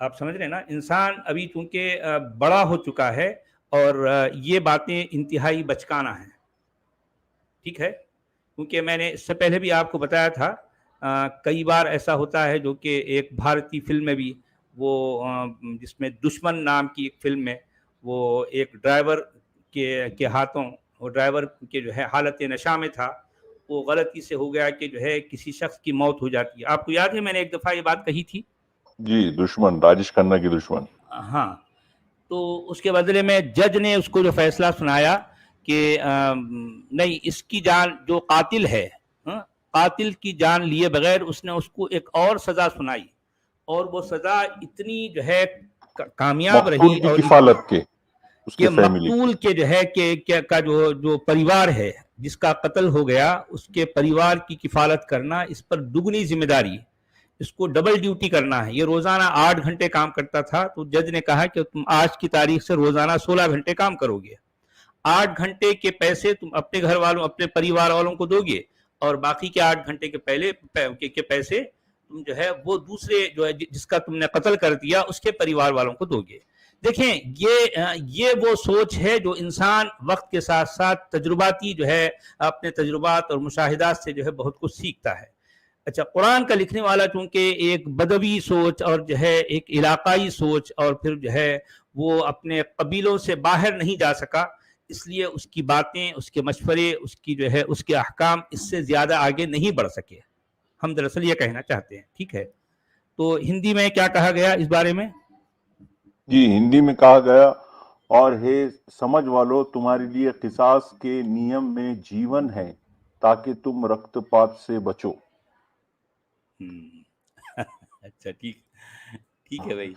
آپ سمجھ رہے ہیں نا, انسان ابھی چونکہ بڑا ہو چکا ہے اور یہ باتیں انتہائی بچکانہ ہیں, ٹھیک ہے, کیونکہ میں نے اس سے پہلے بھی آپ کو بتایا تھا کئی بار ایسا ہوتا ہے, جو کہ ایک بھارتی فلم میں بھی وہ جس میں دشمن نام کی ایک فلم میں وہ ایک ڈرائیور کے ہاتھوں, وہ ڈرائیور کے جو ہے حالت نشہ میں تھا, وہ غلطی سے ہو گیا کہ جو ہے کسی شخص کی موت ہو جاتی ہے. آپ کو یاد ہے میں نے ایک دفعہ یہ بات کہی تھی؟ جی, دشمن, راجیش کھنہ کی دشمن. ہاں, تو اس کے بدلے میں جج نے اس کو جو فیصلہ سنایا کہ نہیں, اس کی جان, جو قاتل ہے, قاتل کی جان لیے بغیر اس نے اس کو ایک اور سزا سنائی, اور وہ سزا اتنی جو ہے کامیاب رہی, مقتول کی اور کفالت کے, اس کہ کے فیملی مقتول کے جو ہے کا جو پریوار ہے جس کا قتل ہو گیا, اس کے پریوار کی کفالت کرنا, اس پر دگنی ذمہ داری, اس کو ڈبل ڈیوٹی کرنا ہے. یہ روزانہ 8 گھنٹے کام کرتا تھا, تو جج نے کہا کہ تم آج کی تاریخ سے روزانہ 16 گھنٹے کام کرو گے, 8 گھنٹے کے پیسے تم اپنے گھر والوں, اپنے پریوار والوں کو دو گے, اور باقی کے 8 گھنٹے کے پیسے تم جو ہے وہ دوسرے جو ہے جس کا تم نے قتل کر دیا اس کے پریوار والوں کو دو گے. دیکھیں, یہ وہ سوچ ہے جو انسان وقت کے ساتھ ساتھ تجرباتی جو ہے اپنے تجربات اور مشاہدات سے جو ہے بہت کچھ سیکھتا ہے. اچھا, قرآن کا لکھنے والا چونکہ ایک بدوی سوچ اور جو ہے ایک علاقائی سوچ, اور پھر جو ہے وہ اپنے قبیلوں سے باہر نہیں جا سکا, اس لیے اس کی باتیں, اس کے مشورے, اس کی جو ہے اس کے احکام اس سے زیادہ آگے نہیں بڑھ سکے. ہم دراصل یہ کہنا چاہتے ہیں, ٹھیک ہے. تو ہندی میں کیا کہا گیا اس بارے میں؟ جی, ہندی میں کہا گیا, اور ہے سمجھ والو, تمہارے لیے قصاص کے نیم میں جیون ہے, تاکہ تم رکت پات سے بچو. اچھا, ٹھیک ہے بھائی.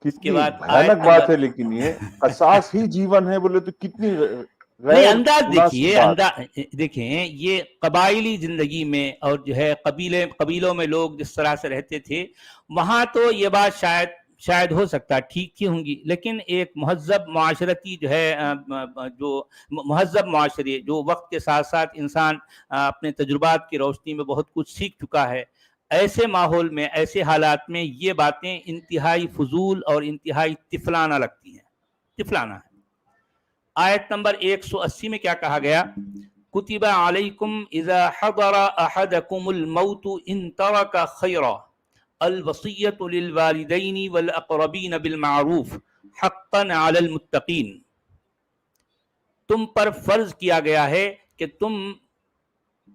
اس کے کتنی بعد بھیانک بات ہے, لیکن یہ قصاص ہی جیون ہے بولے تو کتنی نہیں, غیر انداز مناسب بات. دیکھیں, یہ قبائلی زندگی میں اور جو ہے قبیلوں میں لوگ جس طرح سے رہتے تھے, وہاں تو یہ بات شاید ہو سکتا ہے ٹھیک ہی ہوں گی, لیکن ایک مہذب معاشرتی جو ہے, جو مہذب معاشرے, جو وقت کے ساتھ ساتھ انسان اپنے تجربات کی روشنی میں بہت کچھ سیکھ چکا ہے, ایسے ماحول میں, ایسے حالات میں یہ باتیں انتہائی فضول اور انتہائی طفلانہ لگتی ہیں, طفلانہ ہے. آیت نمبر 180 میں کیا کہا گیا؟ کتب علیکم اذا حضر احدکم الموت ان ترک خیرا الوصیۃ للوالدین والاقربین بالمعروف حقا علی المتقین. تم پر فرض کیا گیا ہے کہ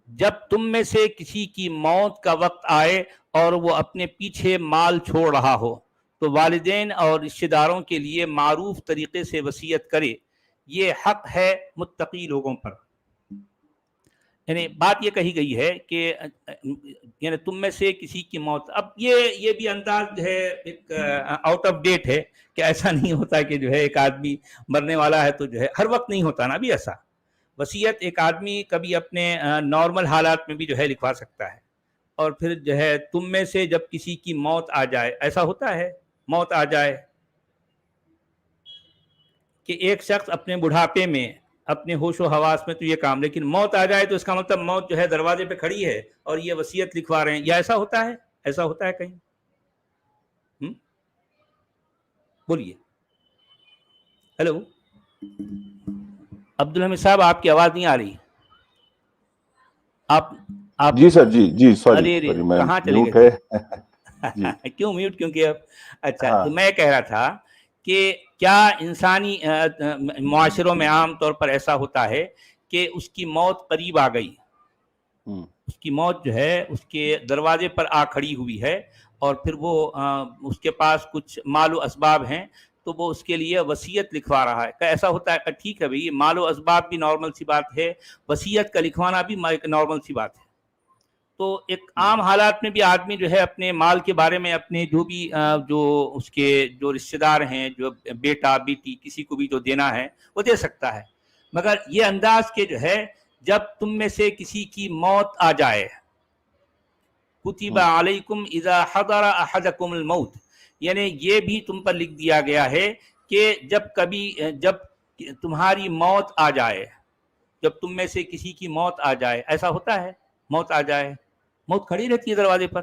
جب تم میں سے کسی کی موت کا وقت آئے اور وہ اپنے پیچھے مال چھوڑ رہا ہو, تو والدین اور رشتہ داروں کے لیے معروف طریقے سے وصیت کرے, یہ حق ہے متقی لوگوں پر. یعنی بات یہ کہی گئی ہے کہ یعنی تم میں سے کسی کی موت, اب یہ بھی انداز جو ہے ایک آؤٹ آف ڈیٹ ہے, کہ ایسا نہیں ہوتا کہ جو ہے ایک آدمی مرنے والا ہے تو جو ہے ہر وقت نہیں ہوتا نا بھی ایسا. وصیت ایک آدمی کبھی اپنے نارمل حالات میں بھی جو ہے لکھوا سکتا ہے, اور پھر جو ہے تم میں سے جب کسی کی موت آ جائے, ایسا ہوتا ہے موت آ جائے کہ ایک شخص اپنے بڑھاپے میں, اپنے ہوش و حواس میں تو یہ کام, لیکن موت آ جائے تو اس کا مطلب موت جو ہے دروازے پہ کھڑی ہے اور یہ وصیت لکھوا رہے ہیں, یا ایسا ہوتا ہے؟ ایسا ہوتا ہے کہیں؟ بولیے. ہیلو عبدالحمید صاحب, آپ کی آواز نہیں آ رہی. آپ جی سر, جی سوری, ارے میں کہاں چلے میوٹ گئے ہے. جی, کیوں میوٹ, کیونکہ اب اچھا, ہاں, تو میں کہہ رہا تھا کہ کیا انسانی معاشروں میں عام طور پر ایسا ہوتا ہے کہ اس کی موت قریب آ گئی, اس کی موت جو ہے اس کے دروازے پر آ کھڑی ہوئی ہے, اور پھر وہ اس کے پاس کچھ مال و اسباب ہیں, تو وہ اس کے لیے وصیت لکھوا رہا ہے, کہ ایسا ہوتا ہے؟ ٹھیک ہے بھئی, مال و اسباب بھی نارمل سی بات ہے, وصیت کا لکھوانا بھی ایک نارمل سی بات ہے. تو ایک عام حالات میں بھی آدمی جو ہے اپنے مال کے بارے میں, اپنے جو بھی جو اس کے جو رشتہ دار ہیں, جو بیٹا بیٹی, کسی کو بھی جو دینا ہے وہ دے سکتا ہے. مگر یہ انداز کے جو ہے جب تم میں سے کسی کی موت آ جائے, کتب علیکم اذا حضر احدکم الموت, یعنی یہ بھی تم پر لکھ دیا گیا ہے کہ جب تمہاری موت آ جائے, جب تم میں سے کسی کی موت آ جائے, ایسا ہوتا ہے موت آ جائے, موت کھڑی رہتی ہے دروازے پر,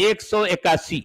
181,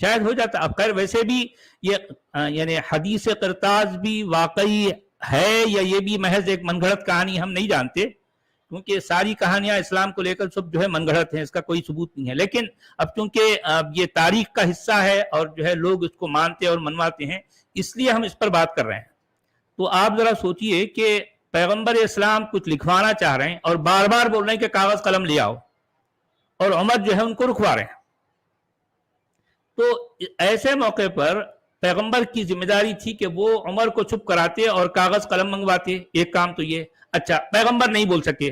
شاید ہو جاتا. اب خیر ویسے بھی یہ یعنی حدیث قرطاس بھی واقعی ہے یا یہ بھی محض ایک من گھڑت کہانی ہم نہیں جانتے, کیونکہ ساری کہانیاں اسلام کو لے کر سب جو ہے من گھڑت ہیں, اس کا کوئی ثبوت نہیں ہے. لیکن اب چونکہ یہ تاریخ کا حصہ ہے اور جو ہے لوگ اس کو مانتے اور منواتے ہیں, اس لیے ہم اس پر بات کر رہے ہیں. تو آپ ذرا سوچئے کہ پیغمبر اسلام کچھ لکھوانا چاہ رہے ہیں اور بار بار بول رہے ہیں کہ کاغذ قلم لے آؤ, اور عمر جو ہے ان کو رکھوا رہے ہیں. تو ایسے موقع پر پیغمبر کی ذمہ داری تھی کہ وہ عمر کو چپ کراتے اور کاغذ قلم منگواتے. ایک کام تو یہ. اچھا, پیغمبر نہیں بول سکے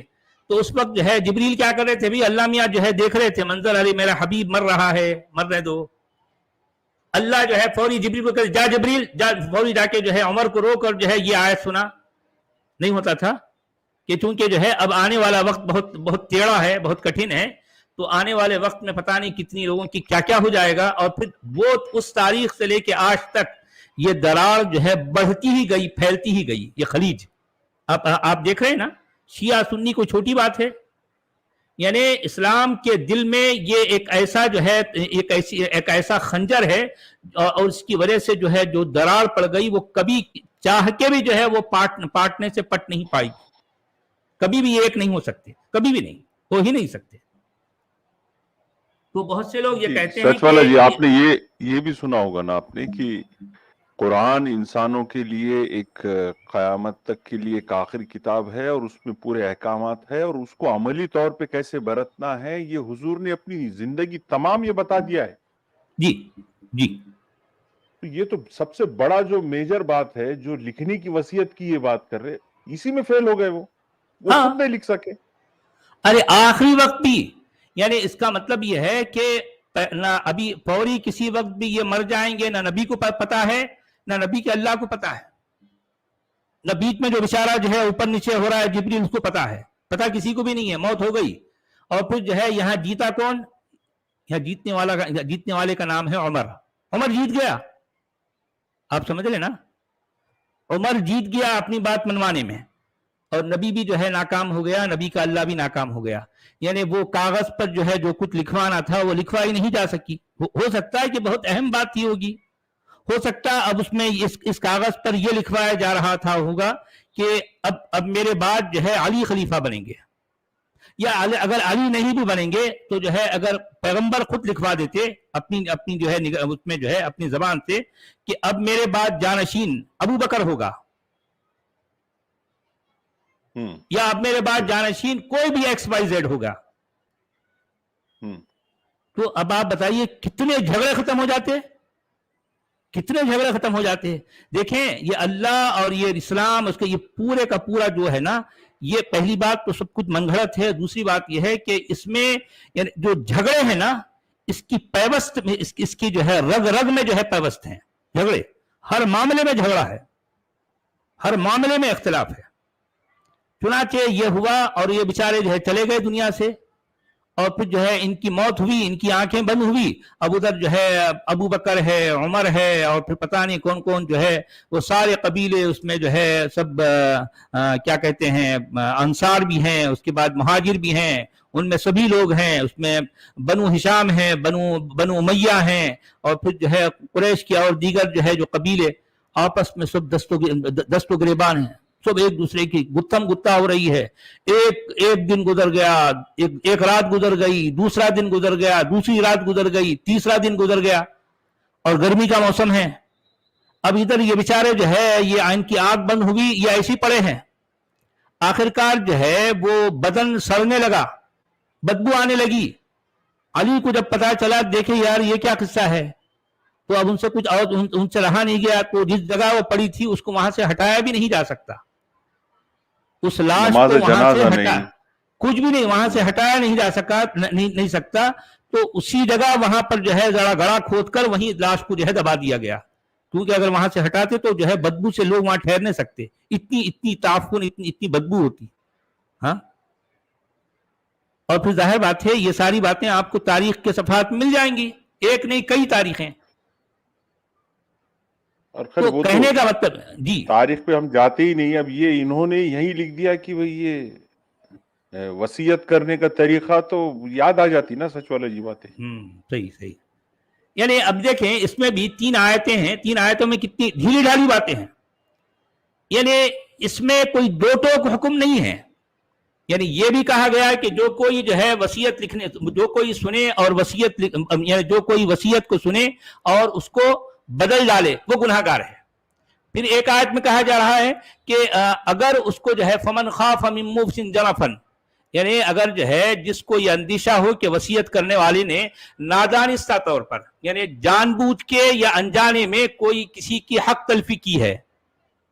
تو اس وقت جو ہے جبریل کیا کر رہے تھے بھی, اللہ میاں جو ہے دیکھ رہے تھے منظر, علی میرا حبیب مر رہا ہے, مرنے دو. اللہ جو ہے فوری جبریل کو جا جبریل جا, فوری جا کے جو ہے عمر کو روک اور جو ہے یہ آیت سنا. نہیں ہوتا تھا کہ چونکہ جو ہے اب آنے والا وقت بہت بہت ٹیڑھا ہے, بہت کٹھن ہے, تو آنے والے وقت میں پتہ نہیں کتنی لوگوں کی کیا کیا ہو جائے گا. اور پھر وہ اس تاریخ سے لے کے آج تک یہ دراڑ جو ہے بڑھتی ہی گئی, پھیلتی ہی گئی. یہ خلیج آپ دیکھ رہے ہیں نا, شیعہ سنی کوئی چھوٹی بات ہے. یعنی اسلام کے دل میں یہ ایک ایسا جو ہے ایک ایسا خنجر ہے, اور اس کی وجہ سے جو ہے جو دراڑ پڑ گئی وہ کبھی چاہ کے بھی جو ہے وہ پاٹنے سے پٹ نہیں پائی. کبھی بھی ایک نہیں ہو سکتے, کبھی بھی نہیں ہو ہی نہیں سکتے. تو بہت سے لوگ یہ کہتے ہیں سچ والا جی, کہ آپ نے یہ بھی سنا ہوگا نا آپ نے کہ قرآن انسانوں کے لیے ایک قیامت تک کے لیے ایک آخری کتاب ہے, اور اس میں پورے احکامات ہے, اور اس کو عملی طور پہ کیسے برتنا ہے یہ حضور نے اپنی زندگی تمام یہ بتا دیا ہے. جی جی, تو یہ تو سب سے بڑا جو میجر بات ہے, جو لکھنے کی وصیت کی یہ بات کر رہے, اسی میں فیل ہو گئے. وہ ہاں, خود نہیں لکھ سکے. ارے آخری وقت بھی, یعنی اس کا مطلب یہ ہے کہ نہ ابھی فوری کسی وقت بھی یہ مر جائیں گے, نہ نبی کو پتا ہے, نہ نبی کے اللہ کو پتا ہے, نہ بیچ میں جو بشارہ جو ہے اوپر نیچے ہو رہا ہے جبریل اس کو پتا ہے. پتا کسی کو بھی نہیں ہے, موت ہو گئی. اور پھر جو ہے یہاں جیتا کون, یہاں جیتنے والے کا نام ہے عمر. عمر جیت گیا, آپ سمجھ لیں نا, عمر جیت گیا اپنی بات منوانے میں, اور نبی بھی جو ہے ناکام ہو گیا, نبی کا اللہ بھی ناکام ہو گیا. یعنی وہ کاغذ پر جو ہے جو کچھ لکھوانا تھا وہ لکھوائی نہیں جا سکی. ہو سکتا ہے کہ بہت اہم بات ہی ہوگی, ہو سکتا ہے اب اس میں اس کاغذ پر یہ لکھوایا جا رہا تھا ہوگا کہ اب میرے بعد جو ہے علی خلیفہ بنیں گے, یا اگر علی نہیں بھی بنیں گے تو جو ہے اگر پیغمبر خود لکھوا دیتے اپنی جو ہے اس میں جو ہے اپنی زبان سے کہ اب میرے بعد جانشین ابو بکر ہوگا, یا اب میرے بعد جانشین کوئی بھی ایکس وائی زیڈ ہوگا, تو اب آپ بتائیے کتنے جھگڑے ختم ہو جاتے, کتنے جھگڑے ختم ہو جاتے ہیں. دیکھیں یہ اللہ اور یہ اسلام, اس کا یہ پورے کا پورا جو ہے نا, یہ پہلی بات تو سب کچھ من گھڑت ہے. دوسری بات یہ ہے کہ اس میں یعنی جو جھگڑے ہیں نا, اس کی پیوست میں اس کی جو ہے رگ رگ میں جو ہے پیوست ہیں جھگڑے. ہر معاملے میں جھگڑا ہے, ہر معاملے میں اختلاف ہے. چنانچہ یہ ہوا اور یہ بیچارے جو ہے چلے گئے دنیا سے, اور پھر جو ہے ان کی موت ہوئی, ان کی آنکھیں بند ہوئی. اب ادھر جو ہے ابو بکر ہے, عمر ہے, اور پھر پتہ نہیں کون کون جو ہے وہ سارے قبیلے اس میں جو ہے سب کیا کہتے ہیں انصار بھی ہیں, اس کے بعد مہاجر بھی ہیں, ان میں سبھی لوگ ہیں. اس میں بنو ہشام ہیں, بنو امیہ ہیں, اور پھر جو ہے قریش کی اور دیگر جو ہے جو قبیلے آپس میں سب دست و گریبان ہیں, سب ایک دوسرے کی گتھم گتا ہو رہی ہے. ایک دن گزر گیا, ایک رات گزر گئی, دوسرا دن گزر گیا, دوسری رات گزر گئی, تیسرا دن گزر گیا, اور گرمی کا موسم ہے. اب ادھر یہ بیچارے جو ہے یہ ان کی آنکھ بند ہوئی, یہ ایسی پڑے ہیں. آخرکار جو ہے وہ بدن سڑنے لگا, بدبو آنے لگی. علی کو جب پتا چلا, دیکھے یار یہ کیا قصہ ہے, تو اب ان سے کچھ اور ان سے رہا نہیں گیا. تو جس جگہ وہ پڑی تھی اس کو وہاں سے ہٹایا بھی نہیں جا سکتا, اس لاش کو وہاں سے ہٹا کچھ بھی نہیں, وہاں سے ہٹایا نہیں جا سکتا. تو اسی جگہ وہاں پر جو ہے ذرا گڑا کھود کر وہیں لاش کو جو ہے دبا دیا گیا, کیونکہ اگر وہاں سے ہٹاتے تو جو ہے بدبو سے لوگ وہاں ٹھہر نہیں سکتے, اتنی تعفن, اتنی بدبو ہوتی. ہاں, اور پھر ظاہر بات ہے یہ ساری باتیں آپ کو تاریخ کے صفحات مل جائیں گی, ایک نہیں کئی تاریخیں. اور پھر تو وہ کہنے کا مطلب جی تاریخ پہ ہم جاتے ہی نہیں. اب یہ انہوں نے یہی لکھ دیا کہ بھئی یہ وصیت کرنے کا طریقہ, تو یاد آ جاتی نا سچ والا جی باتیں. صحیح. یعنی اب دیکھیں اس میں بھی 3 آیتیں ہیں، 3 آیتوں میں کتنی ڈھیلی ڈھالی باتیں ہیں، یعنی اس میں کوئی دو ٹوک حکم نہیں ہے. یعنی یہ بھی کہا گیا ہے کہ جو کوئی جو ہے وصیت لکھنے، جو کوئی سنے اور وصیت یعنی جو کوئی وصیت کو سنے اور اس کو بدل ڈالے وہ گناہ گار ہے. پھر ایک آیت میں کہا جا رہا ہے کہ اگر اس کو جو ہے فمن خاف من موص جنفا، یعنی اگر جو ہے جس کو یہ اندیشہ ہو کہ وصیت کرنے والے نے نادانستہ طور پر، یعنی جان بوجھ کے یا انجانے میں کوئی کسی کی حق تلفی کی ہے،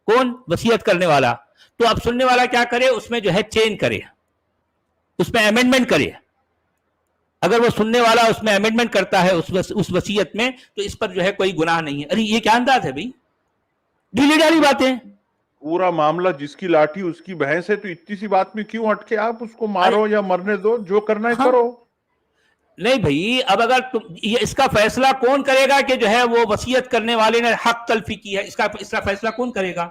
کون؟ وصیت کرنے والا، تو اب سننے والا کیا کرے؟ اس میں جو ہے چینج کرے، اس میں امینڈمنٹ کرے. اگر وہ سننے والا اس میں امینڈمنٹ کرتا ہے اس وصیت میں تو اس پر جو ہے کوئی گناہ نہیں ہے. ارے یہ کیا انداز ہے بھائی، ڈھیلی ڈھالی باتیں. پورا معاملہ جس کی لاٹھی اس کی بھینس ہے، تو اتنی سی بات میں کیوں ہٹ کے آپ اس کو مارو یا مرنے دو، جو کرنا ہے کرو. نہیں بھائی، اب اگر اس کا فیصلہ کون کرے گا کہ جو ہے وہ وصیت کرنے والے نے حق تلفی کی ہے؟ اس کا فیصلہ کون کرے گا؟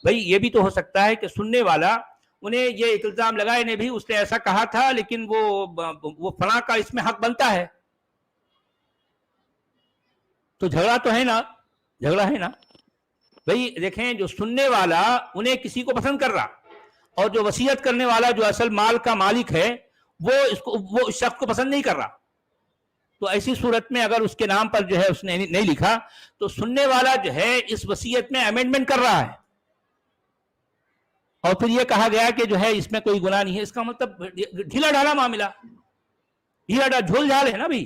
بھائی یہ بھی تو ہو سکتا ہے کہ سننے والا انہیں یہ الزام لگائے نہیں، بھی اس نے ایسا کہا تھا لیکن وہ فلاں کا اس میں حق بنتا ہے. تو جھگڑا تو ہے نا، جھگڑا ہے نا. بھائی دیکھیں، جو سننے والا انہیں کسی کو پسند کر رہا، اور جو وصیت کرنے والا جو اصل مال کا مالک ہے وہ اس شخص کو پسند نہیں کر رہا. تو ایسی صورت میں اگر اس کے نام پر جو ہے اس نے نہیں لکھا تو سننے والا جو ہے اس وصیت میں امینڈمنٹ کر رہا ہے، اور پھر یہ کہا گیا کہ جو ہے اس میں کوئی گناہ نہیں ہے. اس کا مطلب ڈھیلا ڈھالا معاملہ، ڈھیلا ڈھالا جھول جھال ہے نا بھائی،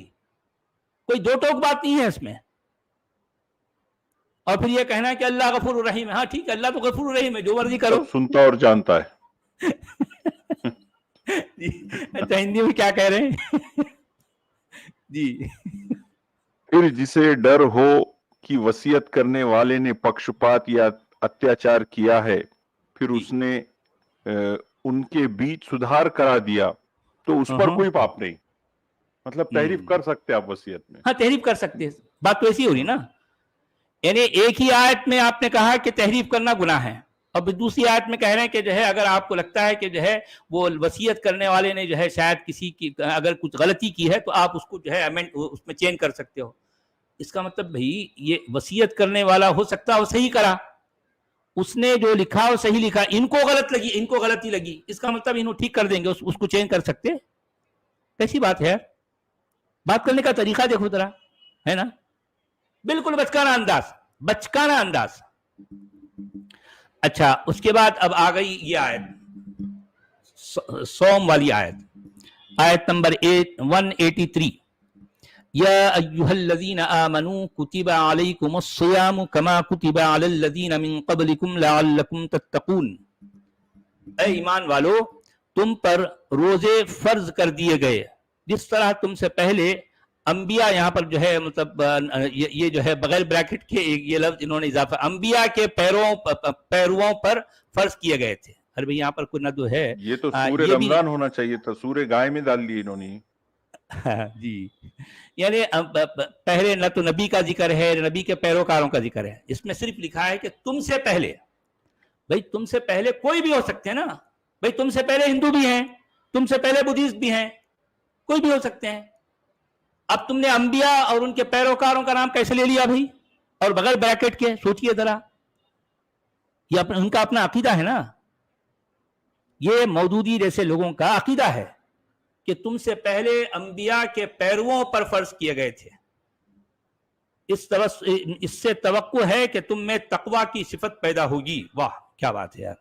کوئی دو ٹوک بات نہیں ہے اس میں. اور پھر یہ کہنا ہے کہ اللہ غفور الرحیم ہے. ہاں ٹھیک ہے، اللہ تو غفور الرحیم ہے، جو مرضی کرو. سنتا اور جانتا ہے. اچھا ہندی میں کیا کہہ رہے ہیں؟ جی. پھر جسے ڈر ہو کہ وصیت کرنے والے نے پکشپات یا اتیاچار کیا ہے، پھر اس نے ان کے بیچ سدھار کرا دیا، تو اس پر کوئی پاپ نہیں. مطلب تحریف کر سکتے آپ وصیت میں. ہاں تحریف کر سکتے ہیں. بات تو ایسی ہو رہی نا، یعنی ایک ہی آیت میں آپ نے کہا کہ تحریف کرنا گناہ ہے، اور دوسری آیت میں کہہ رہے ہیں کہ جو ہے اگر آپ کو لگتا ہے کہ جو ہے وہ وصیت کرنے والے نے جو ہے شاید کسی کی اگر کچھ غلطی کی ہے تو آپ اس کو جو ہے اس میں چینج کر سکتے ہو. اس کا مطلب بھائی یہ وصیت کرنے والا ہو سکتا ہے وہ صحیح کرا، اس نے جو لکھا وہ صحیح لکھا، ان کو غلط لگی، ان کو غلطی لگی، اس کا مطلب انہوں ٹھیک کر دیں گے، اس کو چینج کر سکتے. کیسی بات ہے؟ بات کرنے کا طریقہ دیکھو ذرا، ہے نا، بالکل بچکانہ انداز، بچکانہ انداز. اچھا اس کے بعد اب آ گئی یہ آیت، صوم والی آیت، آیت نمبر 183. یا ایھا الذین آمنوا کتب علیکم الصیام کما کتب علی الذین من قبلکم لعلکم تتقون. اے ایمان والو، تم پر روزے فرض کر دیے گئے جس طرح تم سے پہلے انبیاء، یہاں پر جو ہے مطلب یہ جو ہے بغیر بریکٹ کے یہ لفظ انہوں نے اضافہ، انبیاء کے پیرووں پر فرض کیے گئے تھے. ارے بھئی یہاں پر کوئی نہ تو ہے، یہ تو سورہ رمضان ہونا چاہیے تھا، سورہ گائے میں ڈال لی انہوں نے. جی، یعنی پہلے نہ تو نبی کا ذکر ہے نہ نبی کے پیروکاروں کا ذکر ہے، اس میں صرف لکھا ہے کہ تم سے پہلے. بھئی تم سے پہلے کوئی بھی ہو سکتے ہیں نا، بھئی تم سے پہلے ہندو بھی ہیں، تم سے پہلے بدھسٹ بھی ہیں، کوئی بھی ہو سکتے ہیں. اب تم نے انبیاء اور ان کے پیروکاروں کا نام کیسے لے لیا بھائی، اور بغیر بریکٹ کے؟ سوچئے ذرا، یہ ان کا اپنا عقیدہ ہے نا، یہ مودودی جیسے لوگوں کا عقیدہ ہے کہ تم سے پہلے انبیاء کے پیرووں پر فرض کیے گئے تھے. اس سے توقع ہے کہ تم میں تقوی کی صفت پیدا ہوگی. واہ کیا بات ہے یار،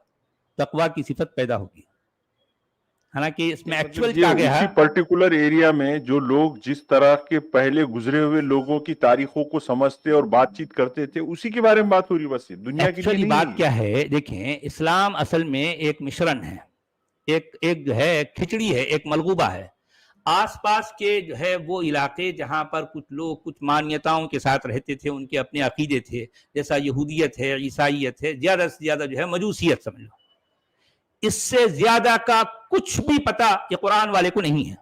تقوی کی صفت پیدا ہوگی. حالانکہ اس میں ایکچوئل کیا گیا ہے، اسی پرٹیکولر ایریا میں جو لوگ جس طرح کے پہلے گزرے ہوئے لوگوں کی تاریخوں کو سمجھتے اور بات چیت کرتے تھے، اسی کے بارے میں بات ہو رہی. بس دنیا کی ایکچوئلی بات کیا ہے، دیکھیں اسلام اصل میں ایک مشرن ہے، ایک جو ہے کھچڑی ہے، ایک ملغوبہ ہے. آس پاس کے جو ہے وہ علاقے جہاں پر کچھ لوگ کچھ مانیتاؤں کے ساتھ رہتے تھے، ان کے اپنے عقیدے تھے، جیسا یہودیت ہے، عیسائیت ہے، زیادہ سے زیادہ جو ہے مجوسیت سمجھ لو. اس سے زیادہ کا کچھ بھی پتہ یہ قرآن والے کو نہیں ہے.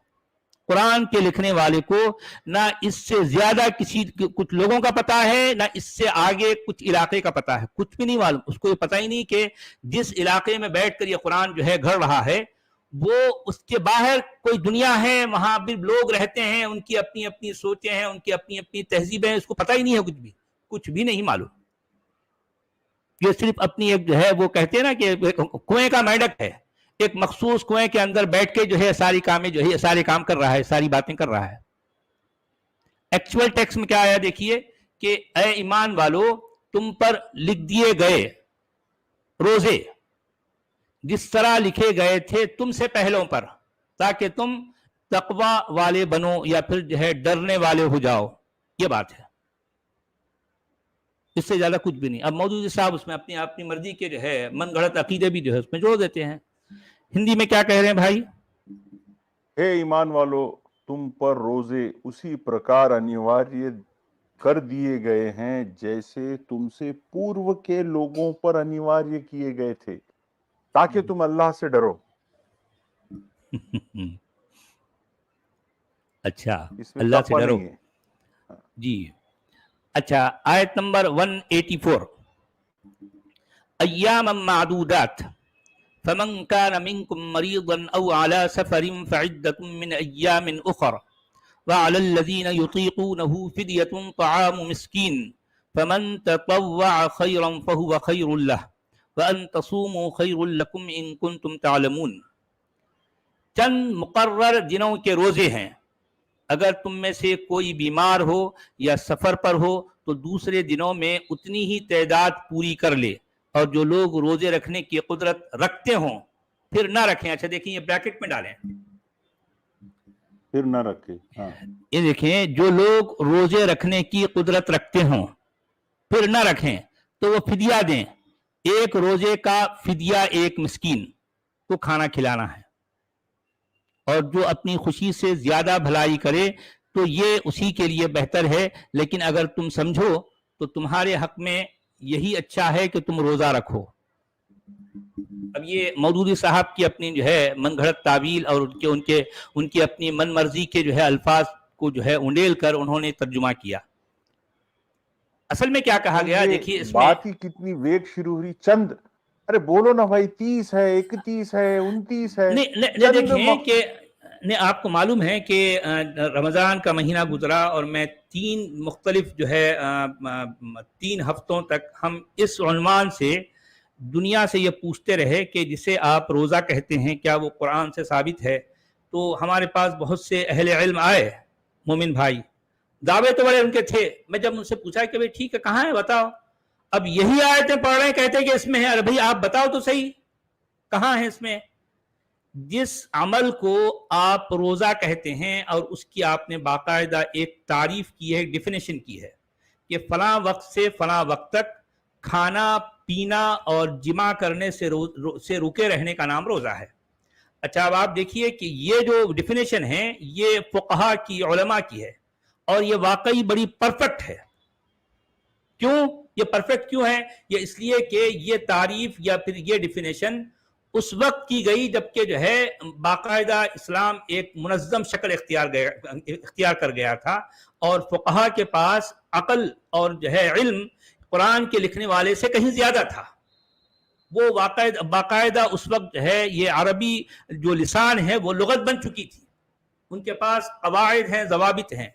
قرآن کے لکھنے والے کو نہ اس سے زیادہ کچھ لوگوں کا پتہ ہے، نہ اس سے آگے کچھ علاقے کا پتہ ہے، کچھ بھی نہیں معلوم. اس کو یہ پتہ ہی نہیں کہ جس علاقے میں بیٹھ کر یہ قرآن جو ہے گھڑ رہا ہے وہ اس کے باہر کوئی دنیا ہے، وہاں بھی لوگ رہتے ہیں، ان کی اپنی اپنی سوچیں ہیں، ان کی اپنی اپنی تہذیبیں ہیں، اس کو پتہ ہی نہیں ہے، کچھ بھی نہیں معلوم. یہ صرف اپنی ایک جو ہے وہ کہتے ہیں نا کہ کنویں کا مینڈک ہے، ایک مخصوص کنویں کے اندر بیٹھ کے جو ہے سارے کام کر رہا ہے، ساری باتیں کر رہا ہے. ایکچوئل ٹیکسٹ میں کیا آیا دیکھیے کہ اے ایمان والو تم پر لکھ دیے گئے روزے جس طرح لکھے گئے تھے تم سے پہلوں پر تاکہ تم تقوی والے بنو یا پھر جو ہے ڈرنے والے ہو جاؤ. یہ بات ہے، اس سے زیادہ کچھ بھی نہیں. اب مودودی صاحب اس میں اپنی مرضی کے جو ہے من گھڑت عقیدے بھی جو ہے اس میں جوڑ دیتے ہیں. ہندی میں کیا کہہ رہے ہیں بھائی؟ اے ایمان والو تم پر روزے اسی پرکار انیواریہ کر دیے گئے ہیں جیسے تم سے پورو کے لوگوں پر انیواریہ کیے گئے تھے تاکہ تم اللہ سے ڈرو. اچھا، اس میں اللہ سے ٹاپا ڈرو. نہیں ہے. جی اچھا، آیت نمبر 184 ایاما معدودات فمن كان منكم مريضا او على سفر فعدة من ايام اخر وعلى الذين يطيقونه فدية طعام مسكين فمن تطوع خيرا فهو خير له وان تصوموا خير لكم ان كنتم تعلمون. چند مقرر دنوں کے روزے ہیں، اگر تم میں سے کوئی بیمار ہو یا سفر پر ہو تو دوسرے دنوں میں اتنی ہی تعداد پوری کر لے، اور جو لوگ روزے رکھنے کی قدرت رکھتے ہوں پھر نہ رکھیں. اچھا دیکھیں، یہ بریکٹ میں ڈالیں، پھر نہ رکھے. ہاں یہ دیکھیں، جو لوگ روزے رکھنے کی قدرت رکھتے ہوں پھر نہ رکھیں تو وہ فدیہ دیں. ایک روزے کا فدیہ ایک مسکین کو کھانا کھلانا ہے، اور جو اپنی خوشی سے زیادہ بھلائی کرے تو یہ اسی کے لیے بہتر ہے، لیکن اگر تم سمجھو تو تمہارے حق میں یہی اچھا ہے کہ تم روزہ رکھو. اب یہ مودودی صاحب کی اپنی جو ہے من گھڑت تعویل اور ان کی اپنی من مرضی کے جو ہے الفاظ کو جو ہے انڈیل کر انہوں نے ترجمہ کیا. اصل میں کیا کہا گیا دیکھیے اس میں بات ہی کتنی ویگ شروع ہوئی. چند، ارے بولو نا بھائی، 30 ہے، 31 ہے، 29 ہے. نہیں دیکھیں کہ آپ کو معلوم ہے کہ رمضان کا مہینہ گزرا اور میں 3 مختلف جو ہے 3 ہفتوں تک ہم اس عنوان سے دنیا سے یہ پوچھتے رہے کہ جسے آپ روزہ کہتے ہیں کیا وہ قرآن سے ثابت ہے. تو ہمارے پاس بہت سے اہل علم آئے، مومن بھائی، دعوے تو بڑے ان کے تھے. میں جب ان سے پوچھا کہ بھئی ٹھیک ہے کہاں ہے بتاؤ، اب یہی آیتیں پڑھ رہے ہیں، کہتے ہیں کہ اس میں ہے. ارے بھئی آپ بتاؤ تو صحیح کہاں ہے اس میں. جس عمل کو آپ روزہ کہتے ہیں اور اس کی آپ نے باقاعدہ ایک تعریف کی ہے، ایک ڈیفینیشن کی ہے کہ فلاں وقت سے فلاں وقت تک کھانا پینا اور جمع کرنے سے روکے رہنے کا نام روزہ ہے. اچھا اب آپ دیکھیے کہ یہ جو ڈیفینیشن ہے یہ فقہا کی، علماء کی ہے، اور یہ واقعی بڑی پرفیکٹ ہے. کیوں یہ پرفیکٹ کیوں ہے؟ یہ اس لیے کہ یہ تعریف یا پھر یہ ڈیفینیشن اس وقت کی گئی جبکہ جو ہے باقاعدہ اسلام ایک منظم شکل اختیار کر گیا تھا، اور فقہا کے پاس عقل اور جو ہے علم قرآن کے لکھنے والے سے کہیں زیادہ تھا. وہ باقاعدہ اس وقت جو ہے یہ عربی جو لسان ہے وہ لغت بن چکی تھی، ان کے پاس قواعد ہیں، ضوابط ہیں،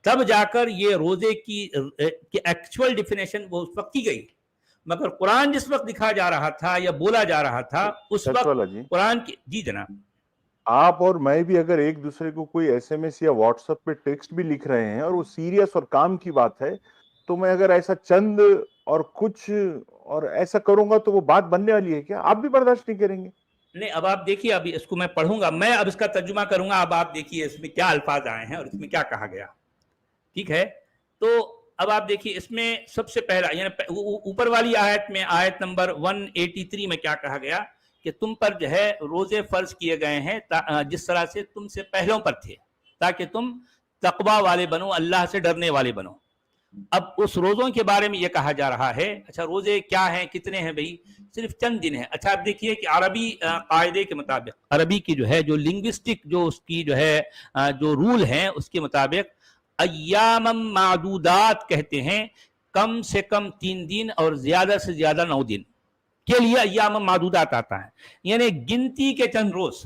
تب جا کر یہ روزے کی ایکچوئل ڈیفینیشن وہ اس وقت کی گئی. مگر قرآن جس وقت لکھا جا رہا تھا یا بولا جا رہا تھا اس وقت قرآن کی. جی جناب، آپ اور میں بھی اگر ایک دوسرے کو کوئی ایس ایم ایس یا واٹس ایپ پہ ٹیکسٹ بھی لکھ رہے ہیں اور وہ سیریس اور کام کی بات ہے، تو میں اگر ایسا چند اور کچھ اور ایسا کروں گا تو وہ بات بننے والی ہے کیا؟ آپ بھی برداشت نہیں کریں گے. نہیں اب آپ دیکھیے، اب اس کو میں پڑھوں گا، میں اب اس کا ترجمہ کروں گا. اب آپ دیکھیے اس میں کیا الفاظ آئے ہیں اور اس میں کیا کہا گیا. ٹھیک ہے، تو اب آپ دیکھیے اس میں سب سے پہلا یعنی اوپر والی آیت میں آیت نمبر 183 میں کیا کہا گیا کہ تم پر جو ہے روزے فرض کیے گئے ہیں جس طرح سے تم سے پہلوں پر تھے تاکہ تم تقوی والے بنو، اللہ سے ڈرنے والے بنو. اب اس روزوں کے بارے میں یہ کہا جا رہا ہے. اچھا روزے کیا ہیں، کتنے ہیں بھئی؟ صرف چند دن ہیں. اچھا آپ دیکھیے کہ عربی قاعدے کے مطابق، عربی کی جو ہے جو لنگوسٹک جو اس کی جو ہے جو رول ہیں اس کے مطابق ایام معدودات کہتے ہیں کم سے کم 3 دن اور زیادہ سے زیادہ 9 دن کے لیے ایام معدودات آتا ہے، یعنی گنتی کے چند روز.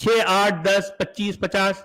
6, 8, 10, 25, 50?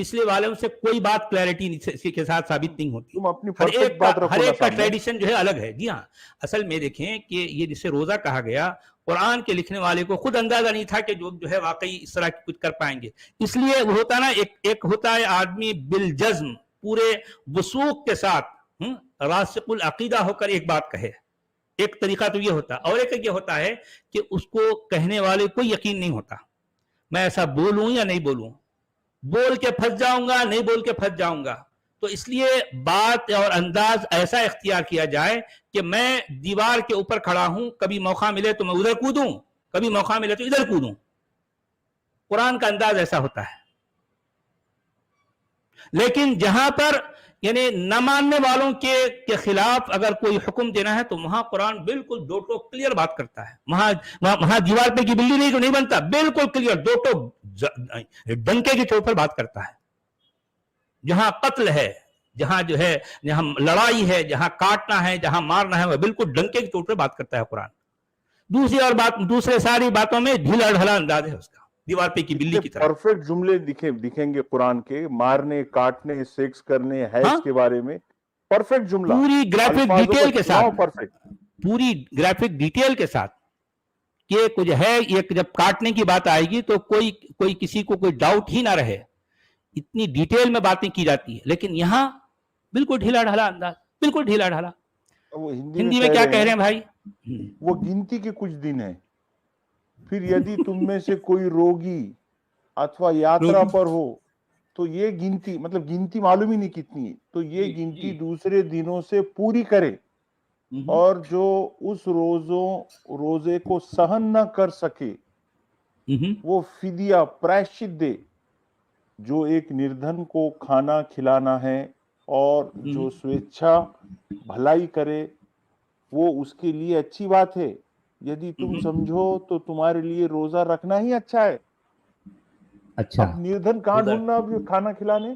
پچھلے والوں سے کوئی بات کلیئرٹی کے ساتھ ثابت نہیں ہوتی. تم اپنی پرفیکٹ بات رکھو نا ہر ایک کا سامنے. ٹریڈیشن جو ہے الگ ہے. جی ہاں، اصل میں دیکھیں کہ یہ جسے روزہ کہا گیا، قرآن کے لکھنے والے کو خود اندازہ نہیں تھا کہ جو ہے واقعی اس طرح کچھ کر پائیں گے. اس لیے وہ ہوتا نا، ایک ہوتا ہے آدمی بالجزم پورے وثوق کے ساتھ راسخ العقیدہ ہو کر ایک بات کہے. ایک طریقہ تو یہ ہوتا، اور ایک یہ ہوتا ہے کہ اس کو کہنے والے کو یقین نہیں ہوتا، میں ایسا بولوں یا نہیں بولوں، بول کے پھنس جاؤں گا نہیں بول کے پھنس جاؤں گا. تو اس لیے بات اور انداز ایسا اختیار کیا جائے کہ میں دیوار کے اوپر کھڑا ہوں، کبھی موقع ملے تو میں ادھر کودوں، کبھی موقع ملے تو ادھر کودوں. قرآن کا انداز ایسا ہوتا ہے. لیکن جہاں پر یعنی نہ ماننے والوں کے خلاف اگر کوئی حکم دینا ہے تو وہاں قرآن بالکل دو ٹوک کلیئر بات کرتا ہے. وہاں دیوار پہ کی بلی نہیں تو نہیں بنتا، بالکل کلیئر دو ٹوک ڈنکے کے طور پر بات کرتا ہے. جہاں قتل ہے، جہاں جو ہے جہاں لڑائی ہے، جہاں کاٹنا ہے، جہاں مارنا ہے، وہ بالکل ڈنکے کے طور پر بات کرتا ہے قرآن. دوسرے ساری باتوں میں ڈھیلا ڈھلا انداز ہے اس کا، دیوار پہ کی بلی کی طرح. پرفیکٹ جملے دکھیں گے قرآن کے، مارنے، کاٹنے، سیکس کرنے، حیض کے بارے میں پرفیکٹ جملہ، پوری گرافک الفاظوں ڈیٹیل کا کے چناؤ ساتھ، پرفیکٹ. پوری گرافک ڈیٹیل کے ساتھ کہ کچھ ہے. یہ جب کاٹنے کی بات آئے گی تو کوئی کسی کو کوئی ڈاؤٹ ہی نہ رہے، اتنی ڈیٹیل میں باتیں کی جاتی ہیں. لیکن یہاں بالکل ڈھیلا ڈھالا انداز، بالکل ڈھیلا ڈھالا. وہ ہندی میں کیا کہہ رہے ہیں بھائی؟ وہ گنتی کے کچھ دن ہیں، پھر یدی تم میں سے کوئی روگی اتوا یاترا پر ہو تو یہ گنتی، مطلب گنتی معلوم ہی نہیں کتنی ہے، تو یہ گنتی دوسرے دنوں سے پوری کرے. اور جو اس روزے کو سہن نہ کر سکے وہ فدیہ پرائشچت دے. جو ایک نردھن کو کھانا کھلانا ہے اور جو سویچھا بھلائی کرے وہ اس کے لیے اچھی بات ہے. یدی تم سمجھو تو تمہارے لیے روزہ رکھنا ہی اچھا ہے. اچھا، اب نردھن کہاں ڈھونڈنا، اب کھانا کھلانے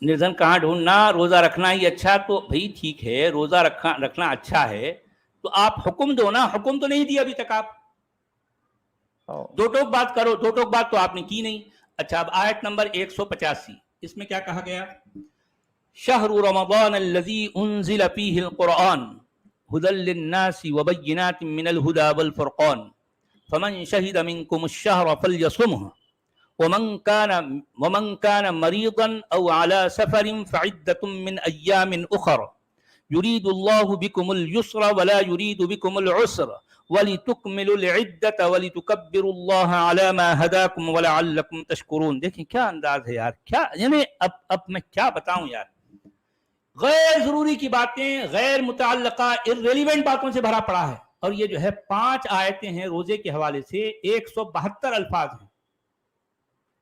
نردھن کہاں ڈھونڈنا، روزہ رکھنا ہی اچھا. تو بھائی ٹھیک ہے، روزہ رکھنا اچھا ہے تو آپ حکم دو نا. حکم تو نہیں دیا ابھی تک. آپ دو ٹوک بات کرو، دو ٹوک بات تو آپ نے کی نہیں. اچھا، اب آیت نمبر 185، اس میں کیا کہا گیا؟ شہر رمضان الذی انزل فیہ القرآن ہدی للناس وبینات من الہدی والفرقان فمن شہد منکم الشہر فلیصمہ ومن كان مريضا او على سفر فعدة من ايام اخر يريد الله بكم اليسر ولا يريد بكم العسر وَلِتُكْمِلُوا الْعِدَّةَ وَلِتُكَبِّرُوا اللَّهَ عَلَى مَا هَدَاكُمْ وَلَعَلَّكُمْ تَشْكُرُونَ. دیکھیں کیا انداز ہے یار، کیا یعنی اب میں کیا بتاؤں یار. غیر ضروری کی باتیں، غیر متعلقہ irrelevant باتوں سے بھرا پڑا ہے. اور یہ جو ہے 5 آیتیں ہیں روزے کے حوالے سے، 172 الفاظ ہیں.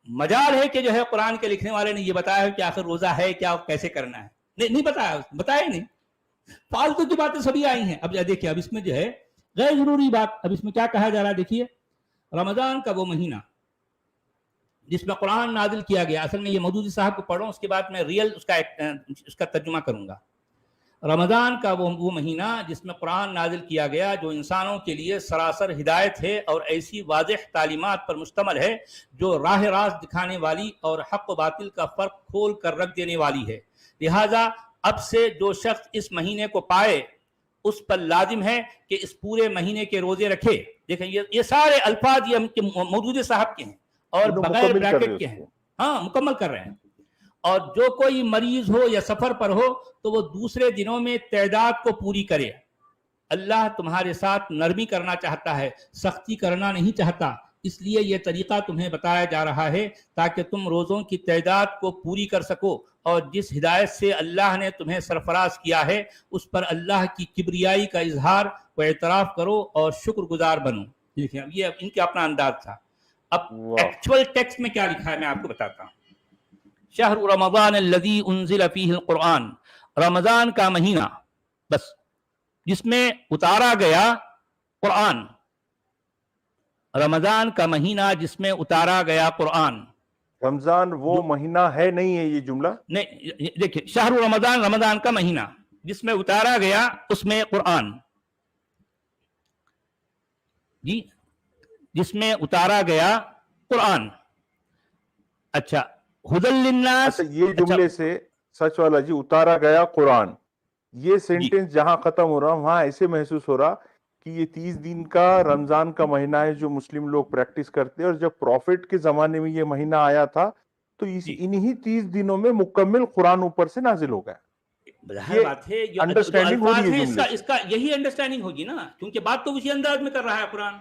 مجال ہے کہ جو ہے قرآن کے لکھنے والے نے یہ بتایا ہے کہ آخر روزہ ہے کیا، کیسے کرنا ہے. نہیں بتایا نہیں. فالتو کی باتیں سبھی آئی ہیں. اب دیکھیں، اب اس میں جو ہے غیر ضروری بات، اب اس میں کیا کہا جا رہا ہے. دیکھیے، رمضان کا وہ مہینہ جس میں قرآن نازل کیا گیا. اصل میں یہ مودودی صاحب کو پڑھوں، اس کے بعد میں ریئل اس کا ترجمہ کروں گا. رمضان کا وہ مہینہ جس میں قرآن نازل کیا گیا، جو انسانوں کے لیے سراسر ہدایت ہے اور ایسی واضح تعلیمات پر مشتمل ہے جو راہ راست دکھانے والی اور حق و باطل کا فرق کھول کر رکھ دینے والی ہے. لہٰذا اب سے جو شخص اس مہینے کو پائے اس پر لازم ہے کہ اس پورے مہینے کے روزے رکھے. دیکھیں یہ سارے الفاظ یہ مودودی صاحب کے ہیں اور بغیر بریکٹ کے ہیں. ہاں، مکمل کر رہے ہیں. اور جو کوئی مریض ہو یا سفر پر ہو تو وہ دوسرے دنوں میں تعداد کو پوری کرے. اللہ تمہارے ساتھ نرمی کرنا چاہتا ہے، سختی کرنا نہیں چاہتا. اس لیے یہ طریقہ تمہیں بتایا جا رہا ہے تاکہ تم روزوں کی تعداد کو پوری کر سکو. اور جس ہدایت سے اللہ نے تمہیں سرفراز کیا ہے اس پر اللہ کی کبریائی کا اظہار و اعتراف کرو اور شکر گزار بنو. دیکھیں، اب یہ ان کا اپنا انداز تھا. اب ایکچوئل ٹیکسٹ میں کیا لکھا ہے میں آپ کو بتاتا ہوں. شہر رمضان الذی انزل فیہ القرآن، رمضان کا مہینہ بس جس میں اتارا گیا قرآن. رمضان کا مہینہ جس میں اتارا گیا قرآن. رمضان وہ مہینہ ہے نہیں ہے یہ جملہ. نہیں، دیکھیں، شہر رمضان، رمضان کا مہینہ جس میں اتارا گیا اس میں قرآن. جی، جس میں اتارا گیا قرآن. اچھا، ہدل للناس. اچھا یہ جملے سے سچ والا جی اتارا گیا قرآن، یہ سینٹنس جہاں ختم ہو رہا وہاں ایسے محسوس ہو رہا کہ یہ 30 دن کا رمضان کا مہینہ ہے جو مسلم لوگ پریکٹس کرتے ہیں، اور جب پروفٹ کے زمانے میں یہ مہینہ آیا تھا تو انہی 30 دنوں میں مکمل قرآن اوپر سے نازل ہو گیا. ظاہر بات ہے جو انڈرسٹینڈنگ ہو رہی الفاظ ہے ہیں جملے سے. اس کا یہی انڈرسٹینڈنگ ہوگی نا، کیونکہ بات تو اسی انداز میں کر رہا ہے قرآن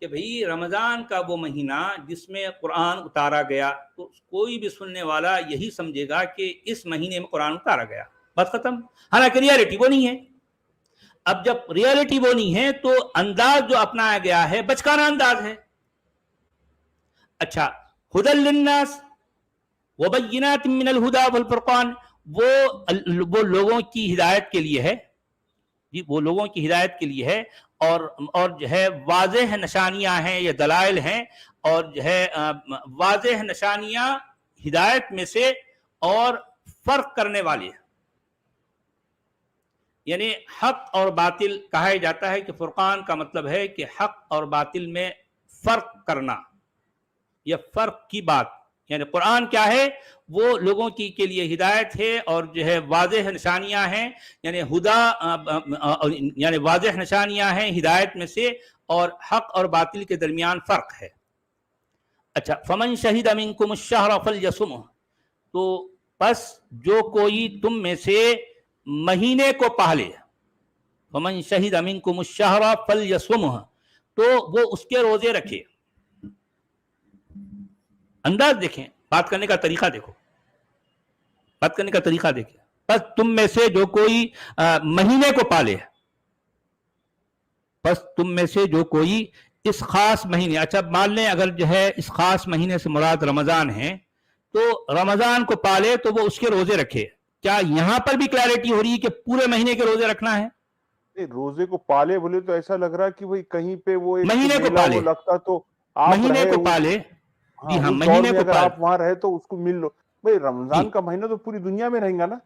کہ بھئی رمضان کا وہ مہینہ جس میں قرآن اتارا گیا، تو کوئی بھی سننے والا یہی سمجھے گا کہ اس مہینے میں قرآن اتارا گیا، بس ختم. حالانکہ ریالٹی وہ نہیں ہے. اب جب ریالٹی وہ نہیں ہے تو انداز جو اپنایا گیا ہے بچکانہ انداز ہے. اچھا، ہدی للناس وبینات من الہدی والفرقان، وہ لوگوں کی ہدایت کے لیے ہے جی، وہ لوگوں کی ہدایت کے لیے ہے، اور جو ہے واضح نشانیاں ہیں یا دلائل ہیں، اور جو ہے واضح نشانیاں ہدایت میں سے اور فرق کرنے والے ہیں. یعنی حق اور باطل کہا جاتا ہے کہ فرقان کا مطلب ہے کہ حق اور باطل میں فرق کرنا، یہ فرق کی بات. یعنی قرآن کیا ہے، وہ لوگوں کے لیے ہدایت ہے اور جو ہے واضح نشانیاں ہیں، یعنی یعنی واضح نشانیاں ہیں ہدایت میں سے، اور حق اور باطل کے درمیان فرق ہے. اچھا، فمن شہد منکم الشہر فلیصمہ، تو پس جو کوئی تم میں سے مہینے کو پالے، فمن شہد منکم الشہر فلیصمہ، تو وہ اس کے روزے رکھے. انداز دیکھیں، بات کرنے کا طریقہ دیکھو، بات کرنے کا طریقہ دیکھیں. بس تم میں سے جو کوئی مہینے کو پالے، بس تم میں سے جو کوئی اس خاص مہینے، اچھا مان لیں اگر جو ہے اس خاص مہینے سے مراد رمضان ہے، تو رمضان کو پالے تو وہ اس کے روزے رکھے. کیا یہاں پر بھی کلیئرٹی ہو رہی ہے کہ پورے مہینے کے روزے رکھنا ہے؟ روزے کو پالے بولے تو ایسا لگ رہا کہ کہیں پہ وہ ایک مہینے کو میلہ پالے، وہ لگتا تو آپ مہینے رہے کو پالے، جی ہاں اس دور مہینے میں کو اگر پالے آپ وہاں رہے تو اس کو مل لو. بھائی رمضان جی. کا مہینہ تو پوری دنیا میں رہیں گا نا،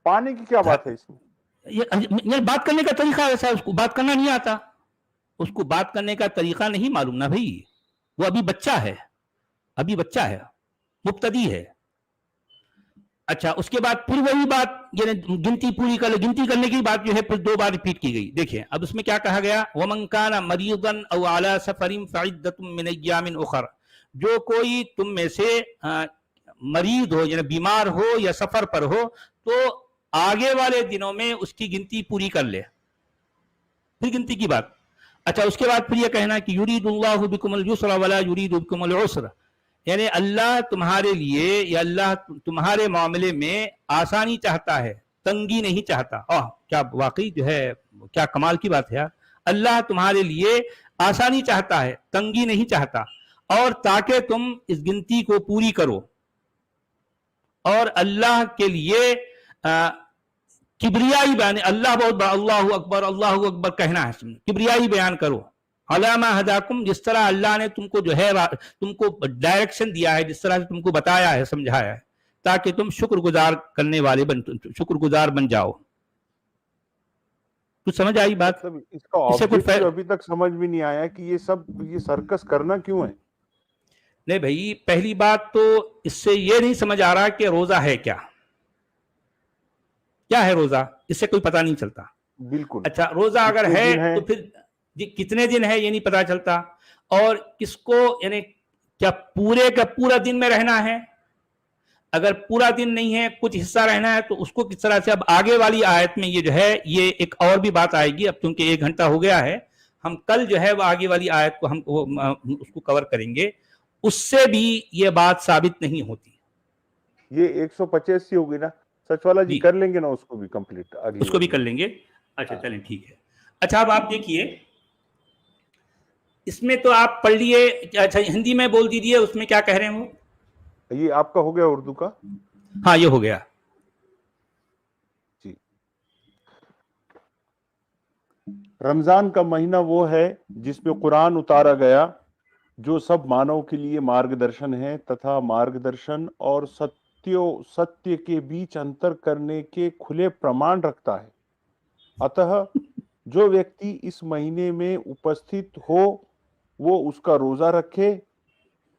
پانے کی کیا بات ہے اس میں؟ یہ بات کرنے کا طریقہ ایسا ہے، اس کو بات کرنا نہیں آتا، اس کو بات کرنے کا طریقہ نہیں معلوم نا بھائی. وہ ابھی بچہ ہے، ابھی بچہ ہے، مبتدی ہے. اچھا اس کے بعد پھر وہی بات، یعنی گنتی پوری کر لے، گنتی کرنے کی بات جو ہے پھر 2 بار ریپیٹ کی گئی. دیکھیں اب اس میں کیا کہا گیا، وَمَنْ كَانَ مَرِيضًا أَوْ عَلَى سَفَرٍ فَعِدَّةٌ مِّنْ أَيَّامٍ أُخَرَ، جو کوئی تم میں سے مریض ہو، یعنی بیمار ہو یا سفر پر ہو، تو آگے والے دنوں میں اس کی گنتی پوری کر لے. پھر گنتی کی بات. اچھا اس کے بعد پھر یہ کہنا کہ یرید اللہ بکم اليسر ولا یرید بکم العسر، یعنی اللہ تمہارے لیے یا اللہ تمہارے معاملے میں آسانی چاہتا ہے، تنگی نہیں چاہتا. کیا واقعی جو ہے کیا کمال کی بات ہے یار. اللہ تمہارے لیے آسانی چاہتا ہے، تنگی نہیں چاہتا، اور تاکہ تم اس گنتی کو پوری کرو. اور اللہ کے لیے کبریائی بیان، اللہ بہت بڑا، اللہ اکبر کہنا ہے، کبریائی بیان کرو. علامہ ہداکم، جس طرح اللہ نے تم کو جو ہے تم کو ڈائریکشن دیا ہے، جس طرح سے تم کو بتایا ہے، سمجھایا ہے، تاکہ تم شکر گزار کرنے والے شکر گزار بن جاؤ. کچھ سمجھ آئی بات؟ مطلب اس کا اس سے کچھ آبجیکٹیو ابھی تک سمجھ بھی نہیں آیا کہ یہ سرکس کرنا کیوں ہے. نہیں بھائی، پہلی بات تو اس سے یہ نہیں سمجھ آ رہا کہ روزہ ہے کیا ہے روزہ، اس سے کوئی پتہ نہیں چلتا. بالکل. اچھا روزہ اگر کتنے ہے دن ہیں؟ تو پھر جی کتنے دن ہے یہ نہیں پتا چلتا، اور کس کو، یعنی کیا پورے کا پورا دن میں رہنا ہے، اگر پورا دن نہیں ہے کچھ حصہ رہنا ہے تو اس کو کس طرح سے. اب آگے والی آیت میں یہ جو ہے یہ ایک اور بھی بات آئے گی، اب چونکہ 1 گھنٹہ ہو گیا ہے، ہم کل جو ہے وہ آگے والی آیت کو ہم اس کو کور کریں گے، اس سے بھی یہ بات ثابت نہیں ہوتی. یہ 185 ہوگی نا سچ والا جی، کر لیں گے نا اس کو بھی کمپلیٹ، اس کو بھی کر لیں گے. اچھا چلیں ٹھیک ہے. اچھا اب آپ دیکھیے اس میں تو آپ پڑھ لیے، اچھا ہندی میں بول دیجیے اس میں کیا کہہ رہے ہیں وہ. یہ آپ کا ہو گیا اردو کا؟ ہاں یہ ہو گیا جی. رمضان کا مہینہ وہ ہے جس میں قرآن اتارا گیا، جو سب مانو کے لیے مارگ درشن ہے تتھا مارگ درشن اور ستیہ کے بیچ انتر کرنے کے کھلے پرمان رکھتا ہے. اتہ جو ویکتی اس مہینے میں اپستھت ہو وہ اس کا روزہ رکھے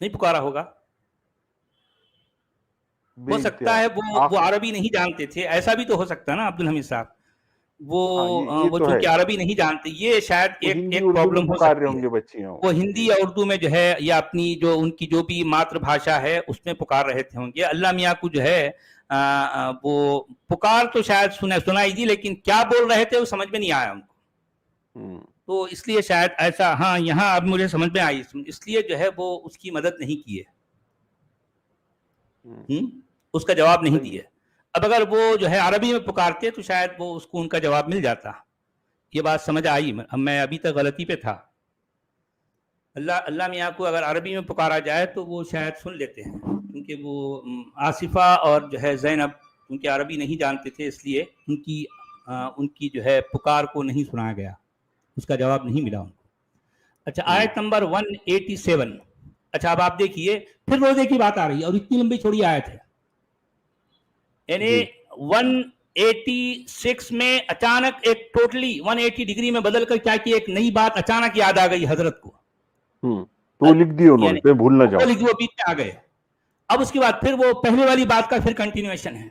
نہیں پکارا ہوگا. بے ہو سکتا انتہا ہے وہ آخر. عربی نہیں جانتے تھے, ایسا بھی تو ہو سکتا ہے نا عبدالحمید صاحب. ہاں یہ وہ تو ہے, چونکہ عربی نہیں جانتے, یہ شاید وہ ایک ہندی ایک اردو میں پرابلم ہو پکار رہے سکتی ہوں ہے. گے بچے ہیں وہ جی. ہندی یا اردو میں جو ہے, یا اپنی جو ان کی جو بھی ماتر بھاشا ہے اس میں پکار رہے تھے ہوں گے. اللہ میاں کو جو ہے وہ پکار تو شاید سنائی دی, لیکن کیا بول رہے تھے وہ سمجھ میں نہیں آیا ان کو. تو اس لیے شاید ایسا, ہاں یہاں اب مجھے سمجھ میں آئی, اس لیے جو ہے وہ اس کی مدد نہیں کی ہے, اس کا جواب نہیں صحیح دیا. اب اگر وہ جو ہے عربی میں پکارتے تو شاید وہ اس کو ان کا جواب مل جاتا. یہ بات سمجھ آئی, میں ابھی تک غلطی پہ تھا. اللہ میاں کو اگر عربی میں پکارا جائے تو وہ شاید سن لیتے ہیں, کیونکہ وہ آصفہ اور جو ہے زینب کیونکہ عربی نہیں جانتے تھے, اس لیے ان کی جو ہے پکار کو نہیں سنایا گیا, اس کا جواب نہیں ملا ان کو. اچھا, آیت نمبر 187. اچھا اب آپ دیکھیے پھر روزے کی بات آ رہی ہے, اور اتنی لمبی چھوڑی آیت ہے, یعنی جی 186 میں اچانک ایک ٹوٹلی 180 ڈگری میں بدل کر کیا کی ایک نئی بات اچانک یاد آ گئی حضرت کو. تو لکھ دیا انہوں یعنی نے, میں بھول نہ وہ جاؤں. لکھ وہ بیچ میں آ گئے. اب اس کے بعد پھر وہ پہلے والی بات کا پھر کنٹینیویشن ہے.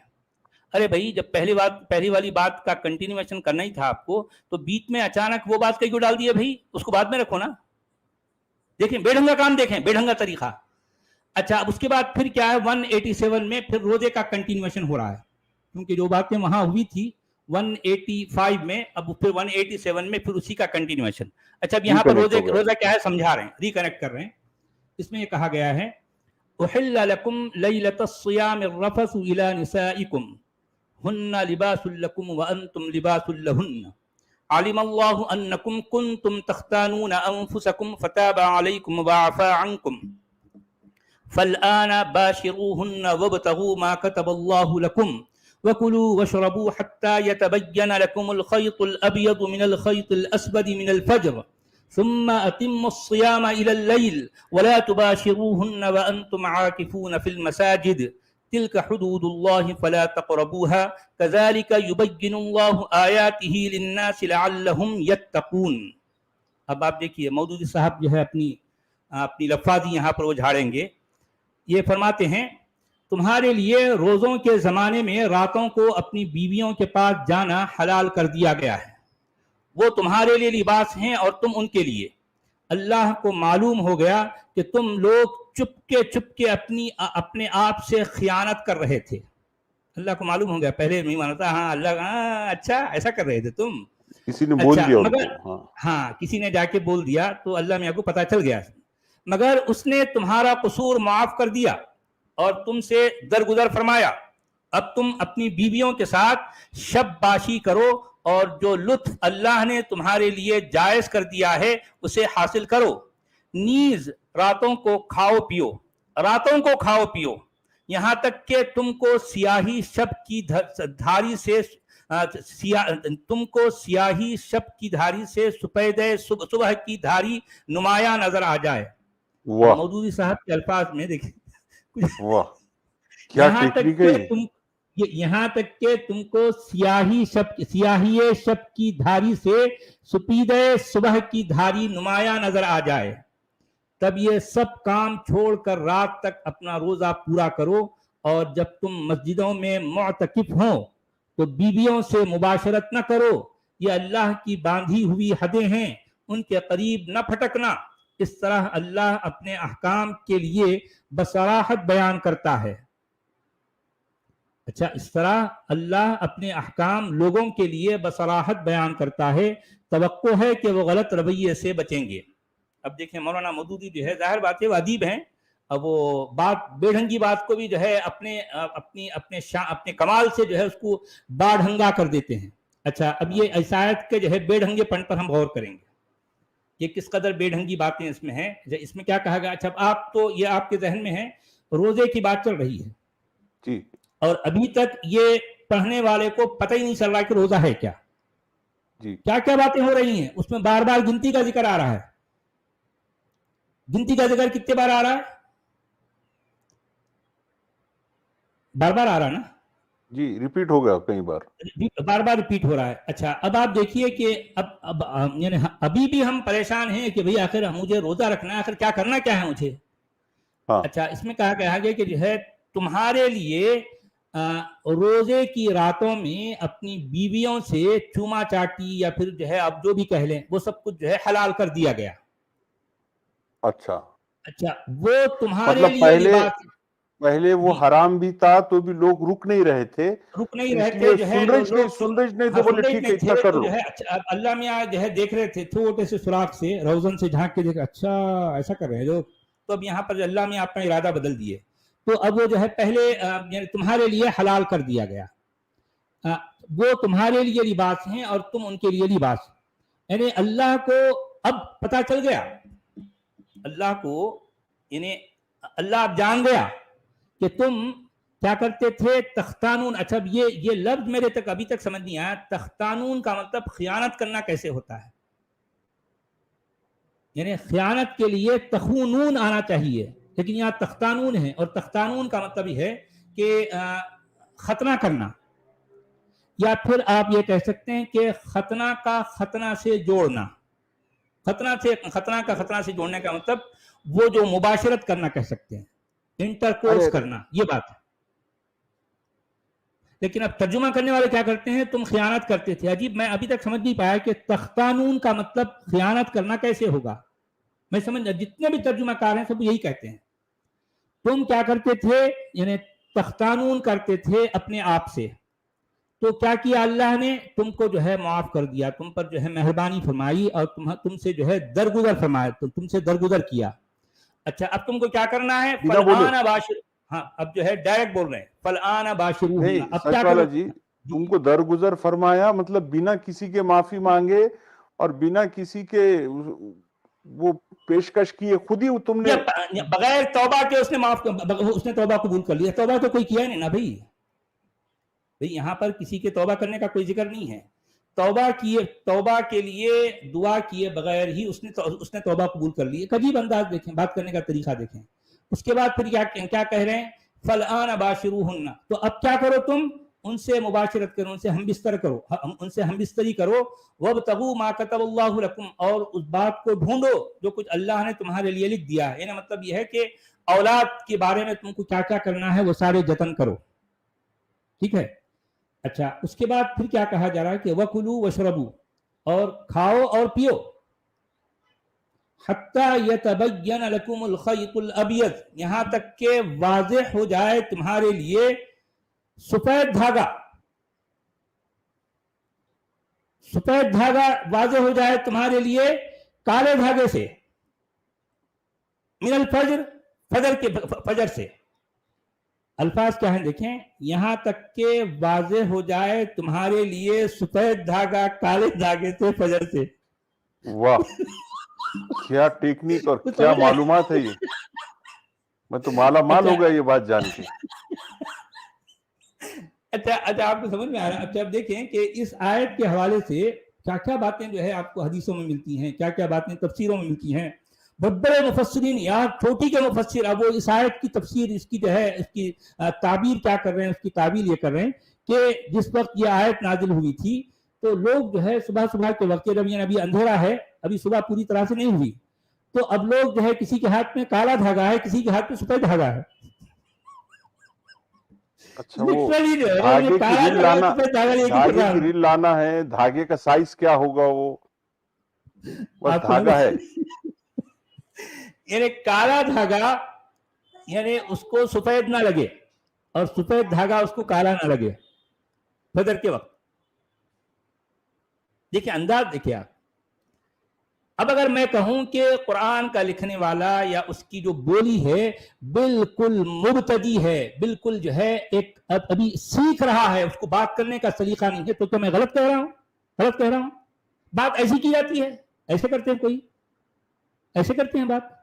ارے بھائی جب پہلی والی بات کا کنٹینیویشن کرنا ہی تھا آپ کو, تو بیچ میں اچانک وہ بات کہیں ڈال دیا بھائی, اس کو بعد میں رکھو نا. دیکھیں بے ڈھنگا کام, دیکھیں بے ڈھنگا طریقہ. اچھا اب اس کے بعد پھر کیا ہے, 187 میں پھر روزے کا کنٹینیویشن ہو رہا ہے, کیونکہ جو باتیں وہاں ہوئی تھی 185 میں, اب پھر 187 میں پھر اسی کا کنٹینیویشن. اچھا اب یہاں پر ریکنیکٹ ہو گیا. روزہ کیا ہے سمجھا رہے ہیں, ریکنیکٹ کر رہے ہیں. اس میں یہ کہا گیا ہے احل لکم لیلۃ الصیام الرفث الی نسائکم ہن لباس لکم وانتم لباس لہن علم اللہ انکم کنتم تختانون انفسکم فتاب علیکم وعفا عنکم فالآن باشروهن وابتغوا ما كتب الله لكم وكلوا واشربوا حتى يتبين لكم الخيط الأبيض من الخيط الأسود من الفجر ثم أتموا الصيام إلى الليل ولا تباشروهن وأنتم عاكفون في المساجد تلك حدود الله فلا تقربوها كذلك يبين الله آياته للناس لعلهم يتقون. اب آپ دیکھیے مودودی صاحب جو ہے اپنی لفاظی یہاں پر وہ جھاڑیں گے. یہ فرماتے ہیں تمہارے لیے روزوں کے زمانے میں راتوں کو اپنی بیویوں کے پاس جانا حلال کر دیا گیا ہے, وہ تمہارے لیے لباس ہیں اور تم ان کے لیے. اللہ کو معلوم ہو گیا کہ تم لوگ چپ کے اپنے آپ سے خیانت کر رہے تھے. اللہ کو معلوم ہو گیا, پہلے نہیں مانا تھا, ہاں اللہ اچھا ایسا کر رہے تھے تم, کسی نے بول دیا ان مگر کو. ہاں کسی نے جا کے بول دیا تو اللہ میاں کو پتا چل گیا, مگر اس نے تمہارا قصور معاف کر دیا اور تم سے درگزر فرمایا. اب تم اپنی بیویوں کے ساتھ شب باشی کرو اور جو لطف اللہ نے تمہارے لیے جائز کر دیا ہے اسے حاصل کرو. نیز راتوں کو کھاؤ پیو یہاں تک کہ تم کو سیاہی شب کی دھاری سے سپید صبح کی دھاری نمایاں نظر آ جائے. اب مودودی صاحب کے الفاظ میں دیکھیں, واہ کیا ٹیکنیک ہے یہاں تک کہ تم کو سیاہی شب کی دھاری سے سپید صبح کی دھاری نمایاں نظر آ جائے, تب یہ سب کام چھوڑ کر رات تک اپنا روزہ پورا کرو, اور جب تم مسجدوں میں معتکف ہوں تو بیویوں سے مباشرت نہ کرو, یہ اللہ کی باندھی ہوئی حدیں ہیں, ان کے قریب نہ پھٹکنا. اس طرح اللہ اپنے احکام کے لیے بصراحت بیان کرتا ہے. اچھا, اس طرح اللہ اپنے احکام لوگوں کے لیے بصراحت بیان کرتا ہے, توقع ہے کہ وہ غلط رویے سے بچیں گے. اب دیکھیں مولانا مودودی جو ہے ظاہر بات ہے وہ ادیب ہیں, اب وہ بات بے ڈھنگی بات کو بھی جو ہے اپنے کمال سے جو ہے اس کو باڑھنگا کر دیتے ہیں. اچھا اب یہ عیسائیت کے جو ہے بے ڈھنگے پن پر ہم غور کریں گے, یہ کس قدر بے ڈھنگی باتیں اس میں ہیں. اس میں کیا کہا گیا, اچھا آپ تو یہ آپ کے ذہن میں ہے روزے کی بات چل رہی ہے جی, اور ابھی تک یہ پڑھنے والے کو پتہ ہی نہیں چل رہا کہ روزہ ہے کیا, کیا کیا باتیں ہو رہی ہیں. اس میں بار بار گنتی کا ذکر آ رہا ہے. گنتی کا ذکر کتنے بار آ رہا ہے, بار بار آ رہا ہے نا جی ریپیٹ ہو گیا کئی بار, بار بار ریپیٹ ہو رہا ہے. اچھا اب آپ دیکھیے کہ اب یعنی ابھی بھی ہم پریشان ہیں کہ بھئی آخر مجھے روزہ رکھنا ہے, آخر کیا کرنا کیا ہے مجھے. ہاں اچھا اس میں کہا گیا ہے کہ جو ہے تمہارے لیے روزے کی راتوں میں اپنی بیویوں سے چوما چاٹی یا پھر جو ہے اب جو بھی کہہ لیں وہ سب کچھ جو ہے حلال کر دیا گیا. اچھا اچھا وہ تمہارے مطلب لیے لباس پہلے وہ جی حرام بھی تھا تو بھی لوگ رک نہیں رہے تھے، رک نہیں اس رہتے لیے جو ہے لوگ سنرج نہیں ہاں تو بولے سنتے ٹھیک نہیں ہے تھے اتنا کر تو لو. جو ہے اچھا اللہ میاں جو ہے دیکھ رہے تھے چھوٹے سے سوراخ سے روزن سے جھانک کے دیکھ اچھا ایسا کر رہے ہیں لوگ، تو اب یہاں پر اللہ میاں اپنا ارادہ بدل دیے، تو اب وہ جو ہے پہلے یعنی تمہارے لیے حلال کر دیا گیا. وہ تمہارے لیے لباس ہیں اور تم ان کے لیے لباس. یعنی اللہ کو اب پتا چل گیا، اللہ کو یعنی اللہ اب جان گیا کہ تم کیا کرتے تھے تختانون. اچھا یہ لفظ میرے تک ابھی تک سمجھ نہیں آیا، تختانون کا مطلب خیانت کرنا کیسے ہوتا ہے؟ یعنی خیانت کے لیے تخونون آنا چاہیے لیکن یہاں تختانون ہے، اور تختانون کا مطلب یہ ہے کہ ختنہ کرنا، یا پھر آپ یہ کہہ سکتے ہیں کہ ختنہ کا ختنہ سے جوڑنا. ختنہ سے جوڑنے کا مطلب وہ جو مباشرت کرنا کہہ سکتے ہیں، انٹرکورس کرنا، یہ بات ہے. لیکن اب ترجمہ کرنے والے کیا کرتے ہیں تم خیانت کرتے تھے. عجیب، میں ابھی تک سمجھ نہیں پایا کہ تختانون کا مطلب خیانت کرنا کیسے ہوگا. میں سمجھ جتنے بھی ترجمہ کار ہیں سب یہی کہتے ہیں تم کیا کرتے تھے، یعنی تختانون کرتے تھے اپنے آپ سے. تو کیا کیا اللہ نے، تم کو جو ہے معاف کر دیا، تم پر جو ہے مہربانی فرمائی اور تم سے جو ہے درگزر فرمایا، تم سے درگزر کیا. اچھا اب تم کو کیا کرنا ہے، بنا بولے فالآن باشر. ہاں اب جو ہے ڈائریکٹ بول رہے ہیں فالآن باشروہن. نہیں اب کیا سچ کرو والا جی، تم کو درگزر فرمایا مطلب بنا کسی کے معافی مانگے اور بنا کسی کے وہ پیشکش کیے خود ہی تم نے بغیر توبہ کے اس نے توبہ قبول کر لیا. توبہ تو کوئی کیا نہیں نا بھائی یہاں پر کسی کے توبہ کرنے کا کوئی ذکر نہیں ہے. توبہ کے لیے دعا کیے بغیر ہی اس نے توبہ قبول کر لی. ایک عجیب انداز دیکھیں، بات کرنے کا طریقہ دیکھیں. اس کے بعد پھر کیا کہہ رہے ہیں، فالآن باشروہن. تو اب کیا کرو تم، ان سے مباشرت کرو، ان سے ہم بستر کرو، ان سے ہم بستری کرو. وابتغوا ما كتب اللہ لکم، اور اس بات کو ڈھونڈو جو کچھ اللہ نے تمہارے لیے لکھ دیا ہے. یعنی مطلب یہ ہے کہ اولاد کے بارے میں تم کو کیا کیا کرنا ہے وہ سارے جتن کرو. ٹھیک ہے. اچھا اس کے بعد پھر کیا کہا جا رہا ہے کہ وَكُلُوا وَاشْرَبُوا، اور کھاؤ اور پیو. حَتَّى يَتَبَيَّنَ لَكُمُ الْخَيْطُ الْأَبْيَضُ، یہاں تک کہ واضح ہو جائے تمہارے لیے سفید دھاگا. سفید دھاگا واضح ہو جائے تمہارے لیے کالے دھاگے سے. من الفجر، فجر سے. الفاظ کیا ہیں دیکھیں، یہاں تک کہ واضح ہو جائے تمہارے لیے سفید دھاگا کالے دھاگے سے فجر سے. واہ کیا ٹیکنیک اور کیا معلومات ہے یہ، میں تو مالا مال ہو گیا یہ بات جان کے. اچھا آپ کو سمجھ میں آ رہا ہے. اچھا اب دیکھیں کہ اس آیت کے حوالے سے کیا کیا باتیں جو ہے آپ کو حدیثوں میں ملتی ہیں، کیا کیا باتیں تفسیروں میں ملتی ہیں. بڑے مفسرین یا چھوٹی کے مفسر اب وہ اس آیت کی تفسیر، اس کی جو ہے اس کی تعبیر کیا کر رہے ہیں، اس کی تعبیر یہ کر رہے ہیں کہ جس وقت یہ آیت نازل ہوئی تھی تو لوگ جو ہے صبح کے وقت، جب یہ ابھی اندھیرا ہے، ابھی صبح پوری طرح سے نہیں ہوئی، تو اب لوگ جو ہے کسی کے ہاتھ میں کالا دھاگا ہے، کسی کے ہاتھ میں سفید دھاگا ہے. اچھا وہ دھاگے کی ریل لانا ہے، دھاگے کا سائز کیا ہوگا، وہ بس دھاگا ہے. یعنی کالا دھاگا یعنی اس کو سفید نہ لگے اور سفید دھاگا اس کو کالا نہ لگے فجر کے وقت. دیکھیں انداز دیکھیں آپ. اب اگر میں کہوں کہ قرآن کا لکھنے والا یا اس کی جو بولی ہے بالکل مبتدی ہے، بالکل جو ہے ایک ابھی سیکھ رہا ہے، اس کو بات کرنے کا سلیقہ نہیں ہے، تو کیا میں غلط کہہ رہا ہوں؟ غلط کہہ رہا ہوں. بات ایسی کی جاتی ہے، ایسے کرتے ہیں، کوئی ایسے کرتے ہیں بات،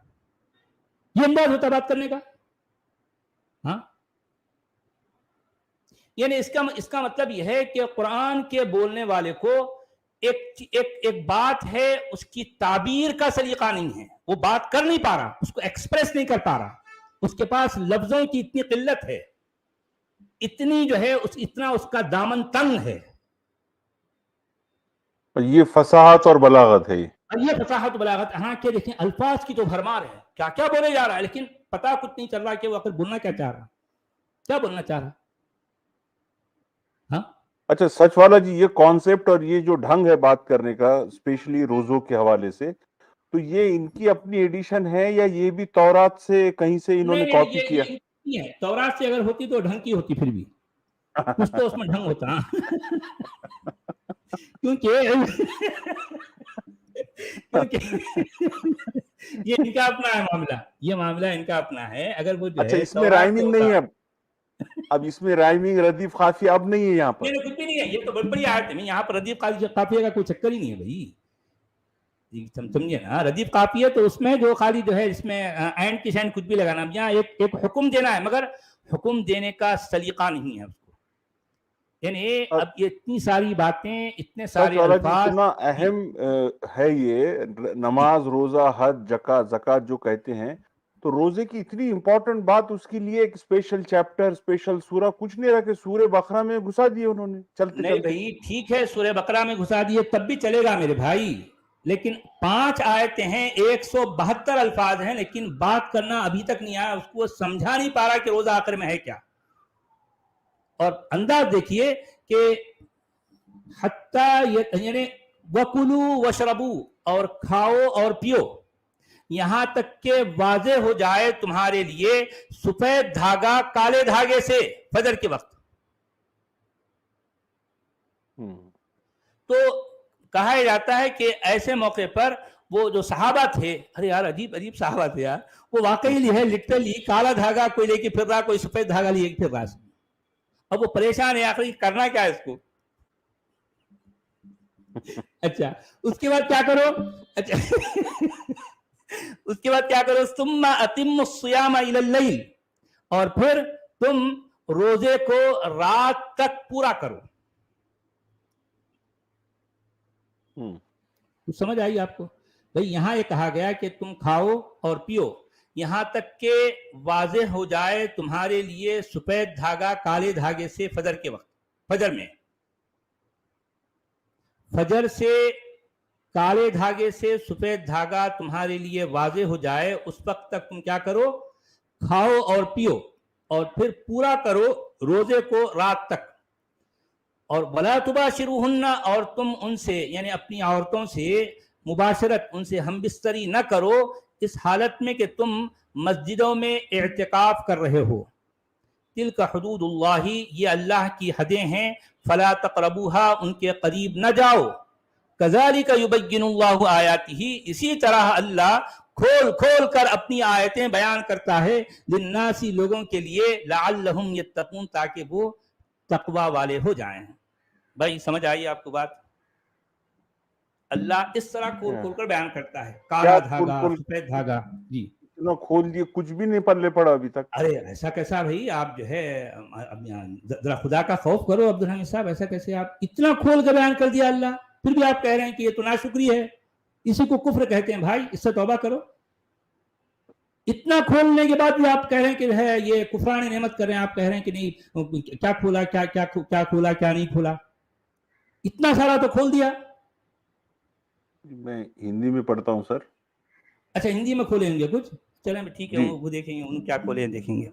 یہ انداز ہوتا ہے بات کرنے کا. ہاں یعنی اس کا مطلب یہ ہے کہ قرآن کے بولنے والے کو ایک بات ہے، اس کی تعبیر کا سلیقہ نہیں ہے، وہ بات کر نہیں پا رہا، اس کو ایکسپریس نہیں کر پا رہا، اس کے پاس لفظوں کی اتنی قلت ہے، اتنی جو ہے اتنا اس کا دامن تنگ ہے. یہ فصاحت اور بلاغت ہے. اور یہ فصاحت بلاغت، ہاں کہ دیکھیں الفاظ کی تو بھرمار ہے، کیا کیا بولے جا رہا ہے، لیکن پتا کچھ نہیں چل رہا کہ وہ آخر بولنا کیا چاہ رہا، کیا بولنا چاہ رہا. ہاں اچھا سچ والا جی، یہ کانسیپٹ اور یہ جو ڈھنگ ہے بات کرنے کا اسپیشلی روزوں کے حوالے سے، تو یہ ان کی اپنی ایڈیشن ہے یا یہ بھی تورات سے کہیں سے انہوں نے نہیں کاپی یہ کیا؟ نہیں ہے، تورات سے اگر ہوتی تو ڈھنگ کی ہوتی، پھر بھی کچھ تو اس میں ڈھنگ ہوتا. کیونکہ یہ ان کا اپنا ہے معاملہ، یہ معاملہ ان کا اپنا ہے. اگر وہ جو اچھا ہے اس میں تورات سے رائمنگ ہوتا، نہیں ہے اب اس میں رائمنگ ردیف قافیہ اب نہیں ہے یہاں پر. نہیں کچھ بھی نہیں ہے، یہ تو بڑی بڑی آیت ہے. یہاں پر ردیف قافیہ کا کوئی چکر ہی نہیں ہے بھائی، سمجھے نا. ردیف قافیہ تو اس میں جو خالی جو ہے اس میں اینڈ کی سینڈ کچھ بھی لگانا، یہاں ایک حکم دینا ہے، مگر حکم دینے کا سلیقہ نہیں ہے اس کو. یعنی اب یہ اتنی ساری باتیں، اتنے سچ سارے والا جی الفاظ. اتنا اہم ہے یہ نماز، روزہ، حج، زکوٰۃ جو کہتے ہیں، تو روزے کی اتنی امپورٹنٹ بات، اس کے لیے ایک اسپیشل چیپٹر، اسپیشل سورہ کچھ نہیں رکھے، سورہ بقرہ میں گھسا دیے انہوں نے چلتے نہیں چلتے. بھائی ٹھیک ہے، سورہ بقرہ میں گھسا دیے تب بھی چلے گا میرے بھائی، لیکن 5 آیتیں ہیں، 172 الفاظ ہیں، لیکن بات کرنا ابھی تک نہیں آیا، اس کو سمجھا نہیں پا رہا کہ روزہ آخر میں ہے کیا. اور انداز دیکھیے کہ حتیٰ یعنی وَكُلُوا وَاشْرَبُوا، اور کھاؤ اور پیو، یہاں تک کہ واضح ہو جائے تمہارے لیے سفید دھاگا کالے دھاگے سے فجر کے وقت. تو کہا جاتا ہے کہ ایسے موقع پر وہ جو صحابہ تھے، ارے یار عجیب عجیب صحابہ تھے یار، وہ واقعی ہے لٹرلی کالا دھاگا کوئی لے کے پھر رہا، کوئی سفید دھاگا لے کے پھر رہا. اب وہ پریشان ہے آخری کرنا کیا ہے اس کو. اچھا اس کے بعد کیا کرو، اچھا اس کے بعد کیا کرو، ثم اتم الصیام الی اللیل، اور پھر تم روزے کو رات تک پورا کرو. کچھ سمجھ آئی آپ کو بھائی؟ یہاں یہ کہا گیا کہ تم کھاؤ اور پیو یہاں تک کہ واضح ہو جائے تمہارے لیے سفید دھاگا کالے دھاگے سے فجر کے وقت. فجر میں فجر سے کالے دھاگے سے سفید دھاگا تمہارے لیے واضح ہو جائے، اس وقت تک تم کیا کرو، کھاؤ اور پیو، اور پھر پورا کرو روزے کو رات تک. اور ولا تباشروہن، اور تم ان سے یعنی اپنی عورتوں سے مباشرت، ان سے ہم بستری نہ کرو اس حالت میں کہ تم مسجدوں میں اعتکاف کر رہے ہو. تلک حدود اللہ، یہ اللہ کی حدیں ہیں، فلا تقربوها، ان کے قریب نہ جاؤ. کذالک یبین اللہ آیاتہ، اسی طرح اللہ کھول کھول کر اپنی آیتیں بیان کرتا ہے، للناس، لوگوں کے لیے، لعلہم یتقون، تاکہ وہ تقوی والے ہو جائیں. بھائی سمجھ آئی آپ کو بات؟ اللہ اس طرح کھول کھول کر بیان کرتا ہے، کالا کیا دھاگا سفید دھاگا. جی اتنا کھول دیے، کچھ بھی نہیں پلے پڑا ابھی تک. ارے ایسا کیسا بھائی، آپ جو ہے ذرا خدا کا خوف کرو عبد الحمید صاحب، ایسا کیسے آپ اتنا کھول کے بیان کر دیا اللہ، پھر بھی آپ کہہ رہے ہیں کہ یہ تو ناشکری ہے، اسی کو کفر کہتے ہیں. بھائی اس سے توبہ کرو. اتنا کھولنے کے بعد بھی آپ کہہ رہے ہیں کہ ہے یہ کفران نعمت کر رہے ہیں، آپ کہہ رہے ہیں کہ نہیں کیا کھولا، کیا کھولا، کیا نہیں کھولا، اتنا سارا تو کھول دیا. میں ہندی میں پڑھتا ہوں سر. اچھا ہندی میں کھولیں گے کچھ، چلیں ٹھیک ہے، جی، وہ دیکھیں گے انہوں کیا کھولے دیکھیں گے.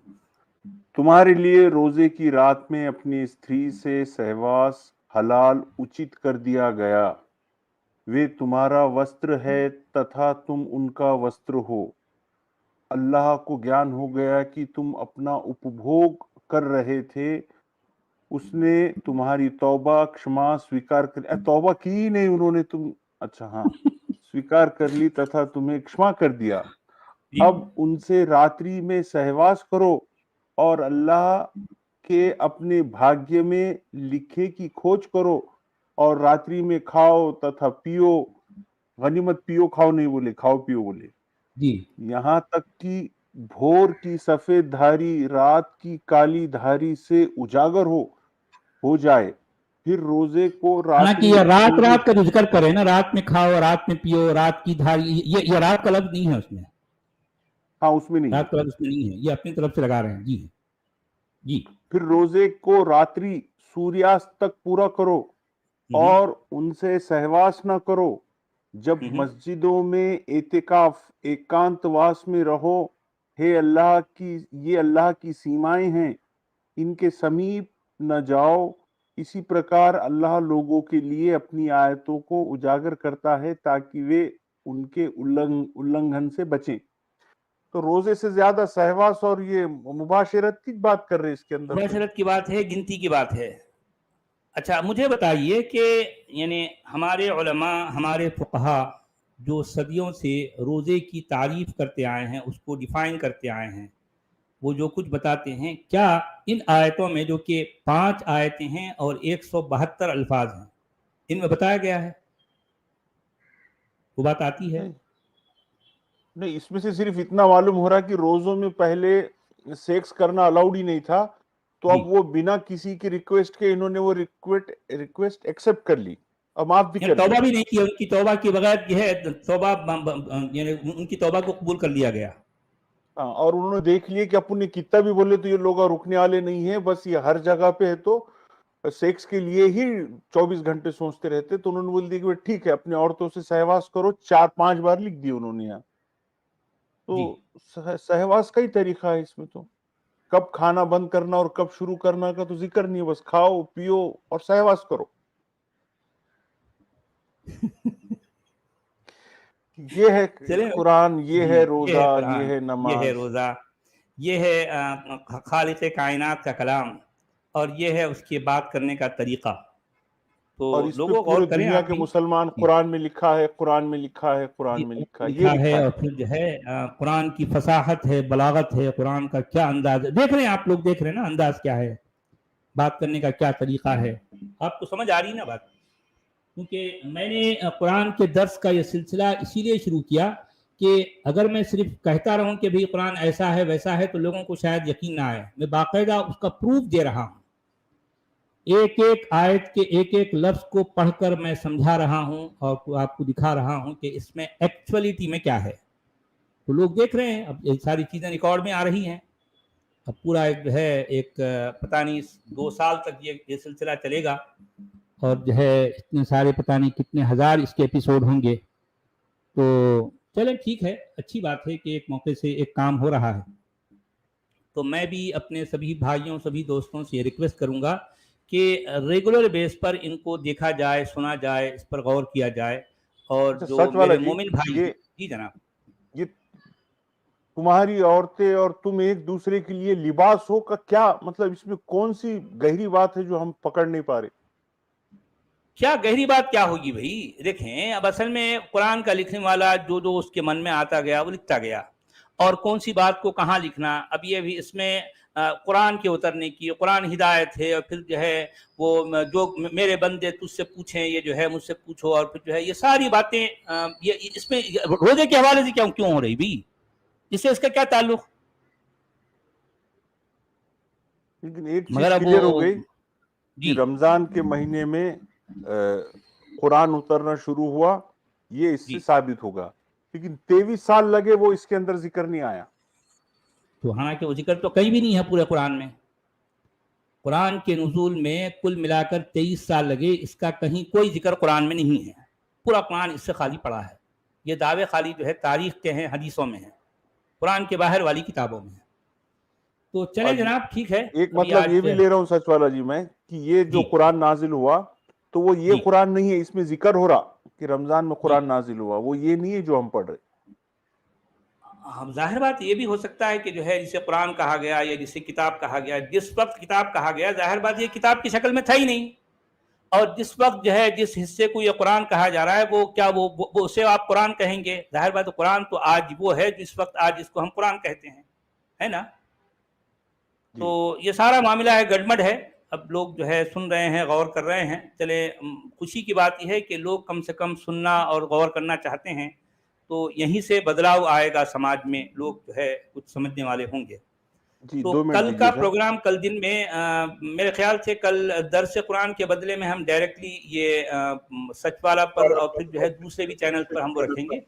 تمہارے لیے روزے کی رات میں اپنی استری سے سہواس حلال اچت کر دیا گیا، وہ تمہارا وستر ہے تتھا تم ان کا وستر ہو. اللہ کو گیان ہو گیا کہ تم اپنا اپبھوگ کر رہے تھے، اس نے تمہاری توبہ کشما سویکار کر، توبہ کی ہی نہیں انہوں نے، تم اچھا ہاں سویکار کر لی تتھا تمہیں کشما کر دیا. اب ان سے راتری میں سہواس کرو اور اللہ کے اپنے بھاگیہ میں لکھے کی کھوج کرو، اور راتری میں کھاؤ تتھا پیو. غنیمت پیو کھاؤ نہیں بولے، کھاؤ پیو بولے. جی یہاں تک کہ بھور کی سفید دھاری رات کی کالی دھاری سے اجاگر ہو جائے، پھر روزے کو حالانکہ راتری یہ رات سورج. رات کا جو ذکر کرے نا، رات میں کھاؤ رات میں پیو رات کی دھاری، یہ رات کا لفظ نہیں ہے اس میں، ہاں اس میں نہیں ہے. رات کا لفظ اس میں نہیں ہے، یہ اپنی طرف سے لگا رہے ہیں. جی جی پھر روزے کو راتری سوریاست تک پورا کرو اور ان سے سہواس نہ کرو، جب مسجدوں میں اعتکاف ایکانتواس میں رہو، ہے اللہ کی یہ اللہ کی سیمائیں ہیں، ان کے سمیپ نہ جاؤ، اسی پرکار اللہ لوگوں کے لیے اپنی آیتوں کو اجاگر کرتا ہے تاکہ وہ ان کے النگھن سے بچیں۔ تو روزے سے زیادہ سہواس اور یہ مباشرت کی بات کر رہے ہیں اس کے اندر۔ مباشرت کی بات ہے، گنتی کی بات ہے۔ اچھا مجھے بتائیے کہ یعنی ہمارے علماء، ہمارے فقہا جو صدیوں سے روزے کی تعریف کرتے آئے ہیں، اس کو ڈیفائن کرتے آئے ہیں، وہ جو کچھ بتاتے ہیں، کیا ان آیتوں میں جو کہ 5 آیتیں ہیں اور 172 الفاظ ہیں، ان میں بتایا گیا ہے؟ وہ بات آتی ہے؟ نہیں، اس میں سے صرف اتنا معلوم ہو رہا کہ روزوں میں پہلے سیکس کرنا الاؤڈ ہی نہیں تھا، تو اب وہ بنا کسی کی ریکویسٹ کے انہوں نے وہ ریکویسٹ ایکسپٹ کر لی اور معاف بھی کر توبہ دی۔ بھی نہیں کی، ان کی توبہ کے بغیر یہ ہے توبہ، یعنی ان کی توبہ کو قبول کر لیا گیا۔ اور انہوں نے دیکھ لیے کہ اپنے کتنا بھی بولے تو یہ لوگ رکنے والے نہیں ہیں، بس یہ ہر جگہ پہ ہے، تو سیکس کے لیے ہی 24 گھنٹے سوچتے رہتے، تو انہوں نے بول دیا کہ ٹھیک ہے اپنے عورتوں سے سہواس کرو، 4-5 بار لکھ دی انہوں نے یہاں۔ تو سہواس کا ہی طریقہ ہے اس میں، تو کب کھانا بند کرنا اور کب شروع کرنا کا تو ذکر نہیں ہے، بس کھاؤ پیو اور سہواس کرو۔ یہ ہے قرآن، یہ ہے روزہ، یہ ہے نماز، یہ ہے روزہ، یہ ہے خالق کائنات کا کلام، اور یہ ہے اس کی بات کرنے کا طریقہ۔ تو اور اس پہ لوگوں غور پورے کریں دنیا آپ کے بھی، مسلمان قرآن میں لکھا ہے، قرآن میں لکھا ہے، قرآن میں لکھا ہے، یہ لکھا ہے، لکھا ہے۔ اور پھر جو ہے قرآن کی فصاحت ہے، بلاغت ہے، قرآن کا کیا انداز ہے، دیکھ رہے ہیں آپ لوگ، دیکھ رہے ہیں نا انداز کیا ہے، بات کرنے کا کیا طریقہ ہے۔ آپ کو سمجھ آ رہی نا بات؟ کیونکہ میں نے قرآن کے درس کا یہ سلسلہ اسی لیے شروع کیا کہ اگر میں صرف کہتا رہوں کہ بھئی قرآن ایسا ہے ویسا ہے تو لوگوں کو شاید یقین نہ آئے، میں باقاعدہ اس کا پروف دے رہا ہوں، ایک ایک آیت کے ایک ایک لفظ کو پڑھ کر میں سمجھا رہا ہوں اور آپ کو دکھا رہا ہوں کہ اس میں ایکچولیٹی میں کیا ہے۔ تو لوگ دیکھ رہے ہیں، اب یہ ساری چیزیں ریکارڈ میں آ رہی ہیں، اب پورا ایک جو ہے ایک پتہ نہیں 2 سال تک یہ سلسلہ چلے گا، اور جو ہے اتنے سارے پتہ نہیں کتنے ہزار اس کے ایپیسوڈ ہوں گے۔ تو چلیں ٹھیک ہے، اچھی بات ہے کہ ایک موقع سے ایک کام ہو رہا ہے۔ تو میں بھی اپنے سبھی بھائیوں، سبھی دوستوں سے یہ ریکویسٹ کروں گا کہ ریگولر بیس پر ان کو دیکھا جائے، سنا جائے، اس پر غور کیا جائے، اور اچھا جو سچ والا میرے جی، مومن بھائی ہیں، جی جناب، یہ تمہاری عورتیں اور تم ایک دوسرے کے لیے لباس ہو کا کیا مطلب؟ اس میں کون سی گہری بات ہے جو ہم پکڑ نہیں پا رہے؟ کیا گہری بات کیا ہوگی بھائی؟ دیکھیں، اب اصل میں قرآن کا لکھنے والا جو اس کے من میں آتا گیا وہ لکھتا گیا، اور کون سی بات کو کہاں لکھنا، اب یہ بھی اس میں قرآن کے اترنے کی، قرآن ہدایت ہے، اور پھر جو ہے وہ جو میرے بندے تجھ سے پوچھیں، یہ جو ہے مجھ سے پوچھو، اور پھر جو ہے یہ ساری باتیں یہ اس میں روزے کے حوالے سے کیوں ہو رہی بھی؟ اس سے اس کا کیا تعلق؟ لیکن ایک چیز مگر اب وہ، کلیئر ہو گئی کہ جی رمضان کے مہینے میں قرآن اترنا شروع ہوا، یہ اس سے جی، ثابت ہوگا، لیکن 23 سال لگے وہ اس کے اندر ذکر نہیں آیا۔ تو حالانکہ وہ ذکر تو کہیں بھی نہیں ہے پورے قرآن میں، قرآن کے نزول میں کل ملا کر 23 سال لگے، اس کا کہیں کوئی ذکر قرآن میں نہیں ہے، پورا قرآن اس سے خالی پڑا ہے۔ یہ دعوے خالی جو ہے تاریخ کے ہیں، حدیثوں میں ہیں، قرآن کے باہر والی کتابوں میں ہیں۔ تو چلیں اور جناب، ٹھیک ہے، ایک ابھی مطلب یہ آج، بھی لے رہا ہوں سچ والا جی میں، کہ یہ جو جی قرآن نازل ہوا تو وہ یہ جی قرآن نہیں ہے، اس میں ذکر ہو رہا کہ رمضان میں جی، قرآن نازل ہوا، وہ یہ نہیں ہے جو ہم پڑھ رہے۔ ظاہر بات یہ بھی ہو سکتا ہے کہ جو ہے جسے قرآن کہا گیا یا جسے کتاب کہا گیا، جس وقت کتاب کہا گیا، ظاہر بات یہ کتاب کی شکل میں تھا ہی نہیں، اور جس وقت جو ہے جس حصے کو یہ قرآن کہا جا رہا ہے وہ کیا وہ اسے آپ قرآن کہیں گے؟ ظاہر بات قرآن تو آج وہ ہے جس وقت آج اس کو ہم قرآن کہتے ہیں، ہے نا؟ تو یہ سارا معاملہ ہے، گڑبڑ ہے، اب لوگ جو ہے سن رہے ہیں، غور کر رہے ہیں، چلے خوشی کی بات یہ ہے کہ لوگ کم سے کم سننا اور غور کرنا چاہتے ہیں، تو یہیں سے بدلاؤ آئے گا سماج میں، لوگ جو ہے کچھ سمجھنے والے ہوں گے۔ جی تو 2 منٹ کل دیجیے کا سر۔ پروگرام کل دن میں میرے خیال سے کل درس قرآن کے بدلے میں ہم ڈائریکٹلی یہ سچ والا پر اور پھر جو ہے دوسرے بھی چینل پر ہم وہ رکھیں گے،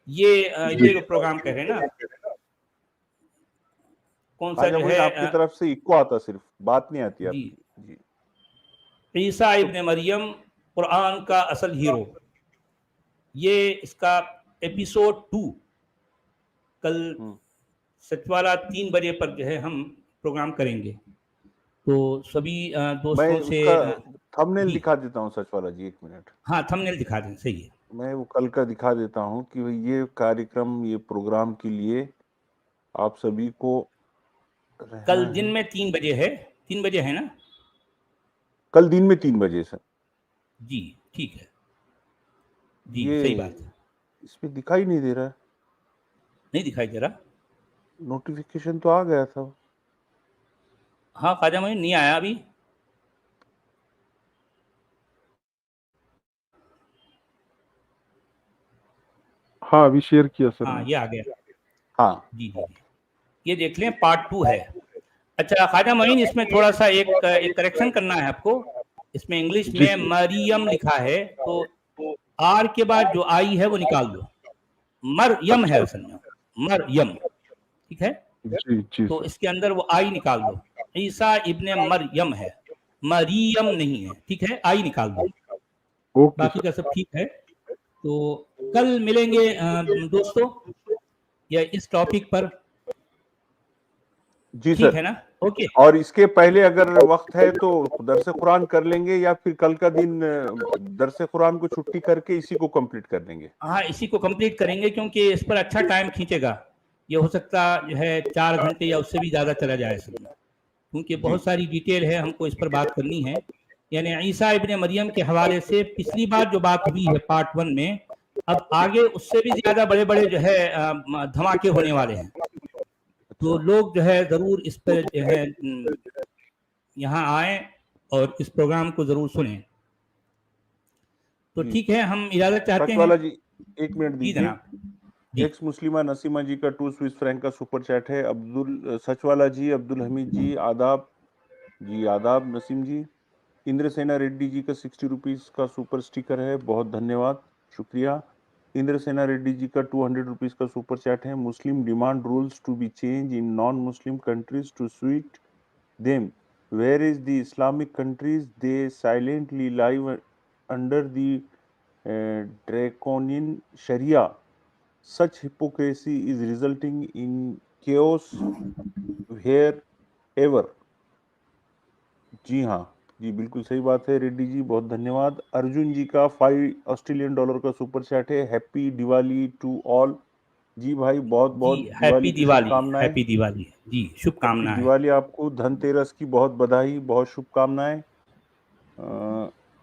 یہ پروگرام کہہ رہے ہیں نا، کون سا خواجہ جو معین ہے، آپ کی طرف سے ایکو آتا، صرف بات نہیں آتی آپ جی، کی۔ جی عیسیٰ تو ابن مریم قرآن کا اصل ہیرو، یہ اس کا ایپیسوڈ 2 کل سچوالا 3 بجے پر جو ہے ہم پروگرام کریں گے. تو سبھی میں دوستوں اس سے کا تھم نیل جی دکھا دیتا ہوں سچ والا جی، 1 منٹ ہاں تھم نیل دکھا دیں. صحیح ہے. میں وہ کل کا دکھا دیتا ہوں کہ یہ کاریکرم، یہ پروگرام کے لیے آپ سبھی کو کل رہنا دن ہے. میں 3 بجے ہے. 3 بجے ہے نا؟ کل دن میں 3 بجے سر. جی ٹھیک ہے. جی صحیح یہ بات ہے. اس پہ دکھائی نہیں دے رہا ہے. نہیں دکھائی دے رہا؟ نوٹیفیکیشن تو آ گیا تھا. ہاں خواجہ معین نہیں آیا ابھی. ہاں ابھی شیئر کیا سر ہاں میں. یہ آ گیا. ہاں جی جی جی یہ دیکھ لیں پارٹ 2 ہے. اچھا خواجہ معین اس میں تھوڑا سا ایک کریکشن کرنا ہے آپ کو. اس میں انگلش جی میں مریم لکھا ہے تو آر کے بعد جو آئی ہے وہ نکال دو. مریم ہے اچھا اصل میں، مریم. ٹھیک ہے. جی جی تو سر. اس کے اندر وہ آئی نکال دو. عیسیٰ ابن مریم ہے، مریم نہیں ہے. ٹھیک ہے، آئی نکال دو. اوکے باقی سر. کا سب ٹھیک ہے. تو کل ملیں گے دوستوں یا اس ٹاپک پر. جی سر. ٹھیک ہے نا؟ اوکے. اور اس کے پہلے اگر وقت ہے تو درس قرآن کر لیں گے، یا پھر کل کا دن درس قرآن کو چھٹی کر کے اسی کو کمپلیٹ کر دیں گے. ہاں اسی کو کمپلیٹ کریں گے کیونکہ اس پر اچھا ٹائم کھینچے گا. یہ ہو سکتا جو ہے 4 گھنٹے یا اس سے بھی زیادہ چلا جائے اصل میں، کیونکہ جی بہت ساری ڈیٹیل ہے ہم کو اس پر بات کرنی ہے. یعنی عیسیٰ ابن مریم کے حوالے سے پچھلی بار جو بات ہوئی ہے پارٹ 1 میں، اب آگے اس سے بھی زیادہ بڑے بڑے جو ہے دھماکے ہونے والے ہیں. تو اچھا لوگ جو ہے ضرور اس پہ جو ہے یہاں آئیں اور اس پروگرام کو ضرور سنیں. تو جی. ٹھیک ہے، ہم اجازت چاہتے سچ ہیں. والا جی 1 منٹ جی دیجیے. جناب. جی ایکس مسلمہ نسیمہ جی کا 2 سوئس فرینک کا سپر چیٹ ہے. سچ والا جی، عبد الحمید جی آداب. جی آداب نسیم جی. اندر سینا ریڈی جی کا 60 روپیز کا سپر سٹیکر ہے، بہت دھنیہ واد، شکریہ. اندر سینا ریڈی جی کا 200 روپیز کا سپر چیٹ ہے. Muslim demand rules to be change in non Muslim countries to suit them. Where is the Islamic countries? They silently live under the draconian Sharia. Such hypocrisy is resulting in chaos wherever. جی ہاں جی بالکل صحیح بات ہے ready جی، بہت دھنیہ واد. ارجن جی کا $5 کا سپر چیٹ ہے. Happy Diwali to all. جی بھائی بہت جی بہت ہیپی دیوالی کی شبھ دیوالی، کامنائیں. ہیپی دیوالی. جی شبھ ہیپی کامنا ہے. دیوالی آپ کو. دھن تیرس کی بہت بدھائی، بہت شبھ کامنائیں.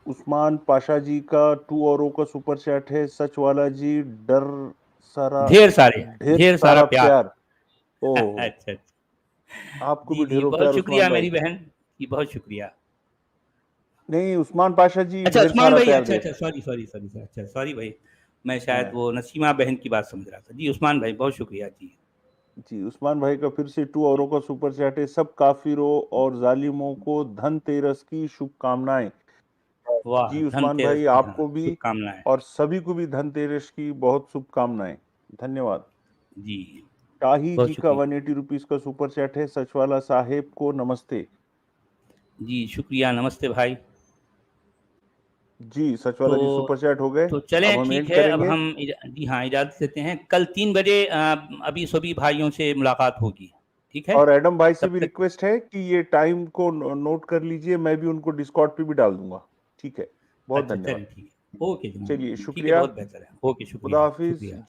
عثمان پاشا جی کا 2 اوروں کا سپر چیٹ ہے. سچ والا جی ڈھیر سارا ڈھیر سارا پیار. پیار. اچھا اوہ اچھا. آپ کو جی بھی جی ڈھیروں بہت پیار شکریہ عثمان بھائی. میری بہن جی، بہت شکریہ. نہیں عثمان پاشا جی اچھا ڈھیر عثمان سارا بھائی، پیار اچھا دے اچھا، رہے سوری سوری سوری سر، اچھا سوری بھائی، میں شاید ہیں. وہ نسیمہ بہن کی بات سمجھ رہا تھا. جی عثمان بھائی بہت شکریہ. جی جی عثمان بھائی کا پھر سے 2 اوروں کا سپر چیٹ ہے. سب کافروں اور ظالموں کو دھن تیرس کی شبھ کامنائیں. واہ، جی دھن عثمان تیرس بھائی کی آپ ہاں کو بھی شبھ کامنائیں. اور سبھی کو بھی دھن تیرس کی بہت شبھ کامنائیں. دھنیہ واد. جی شاہی بہت جی کا شکریہ. 180 روپیز کا سپر چیٹ ہے. سچ والا صاحب کو نمستے. جی شکریہ، نمستے بھائی. جی سچ تو والا جی سپر چیٹ ہو گئے. تو چلیں اب ہم ٹھیک اینڈ ہے، کریں اب گے. ہم جی ہاں اجازت دیتے ہیں. کل 3 بجے ابھی سبھی بھائیوں سے ملاقات ہوگی. ٹھیک ہے، اور ایڈم بھائی سے تب بھی تک ریکویسٹ ہے کہ یہ ٹائم کو نوٹ کر لیجئے. میں بھی ان کو ڈسکارڈ پہ بھی ڈال دوں گا. ٹھیک ہے، بہت اچھا دھنیہ چلیں واد. ٹھیک ہے. اوکے جناب، چلیے ٹھیک ہے، شکریہ. بہت بہتر ہے. اوکے شکریہ خدا حافظ. شکریہ.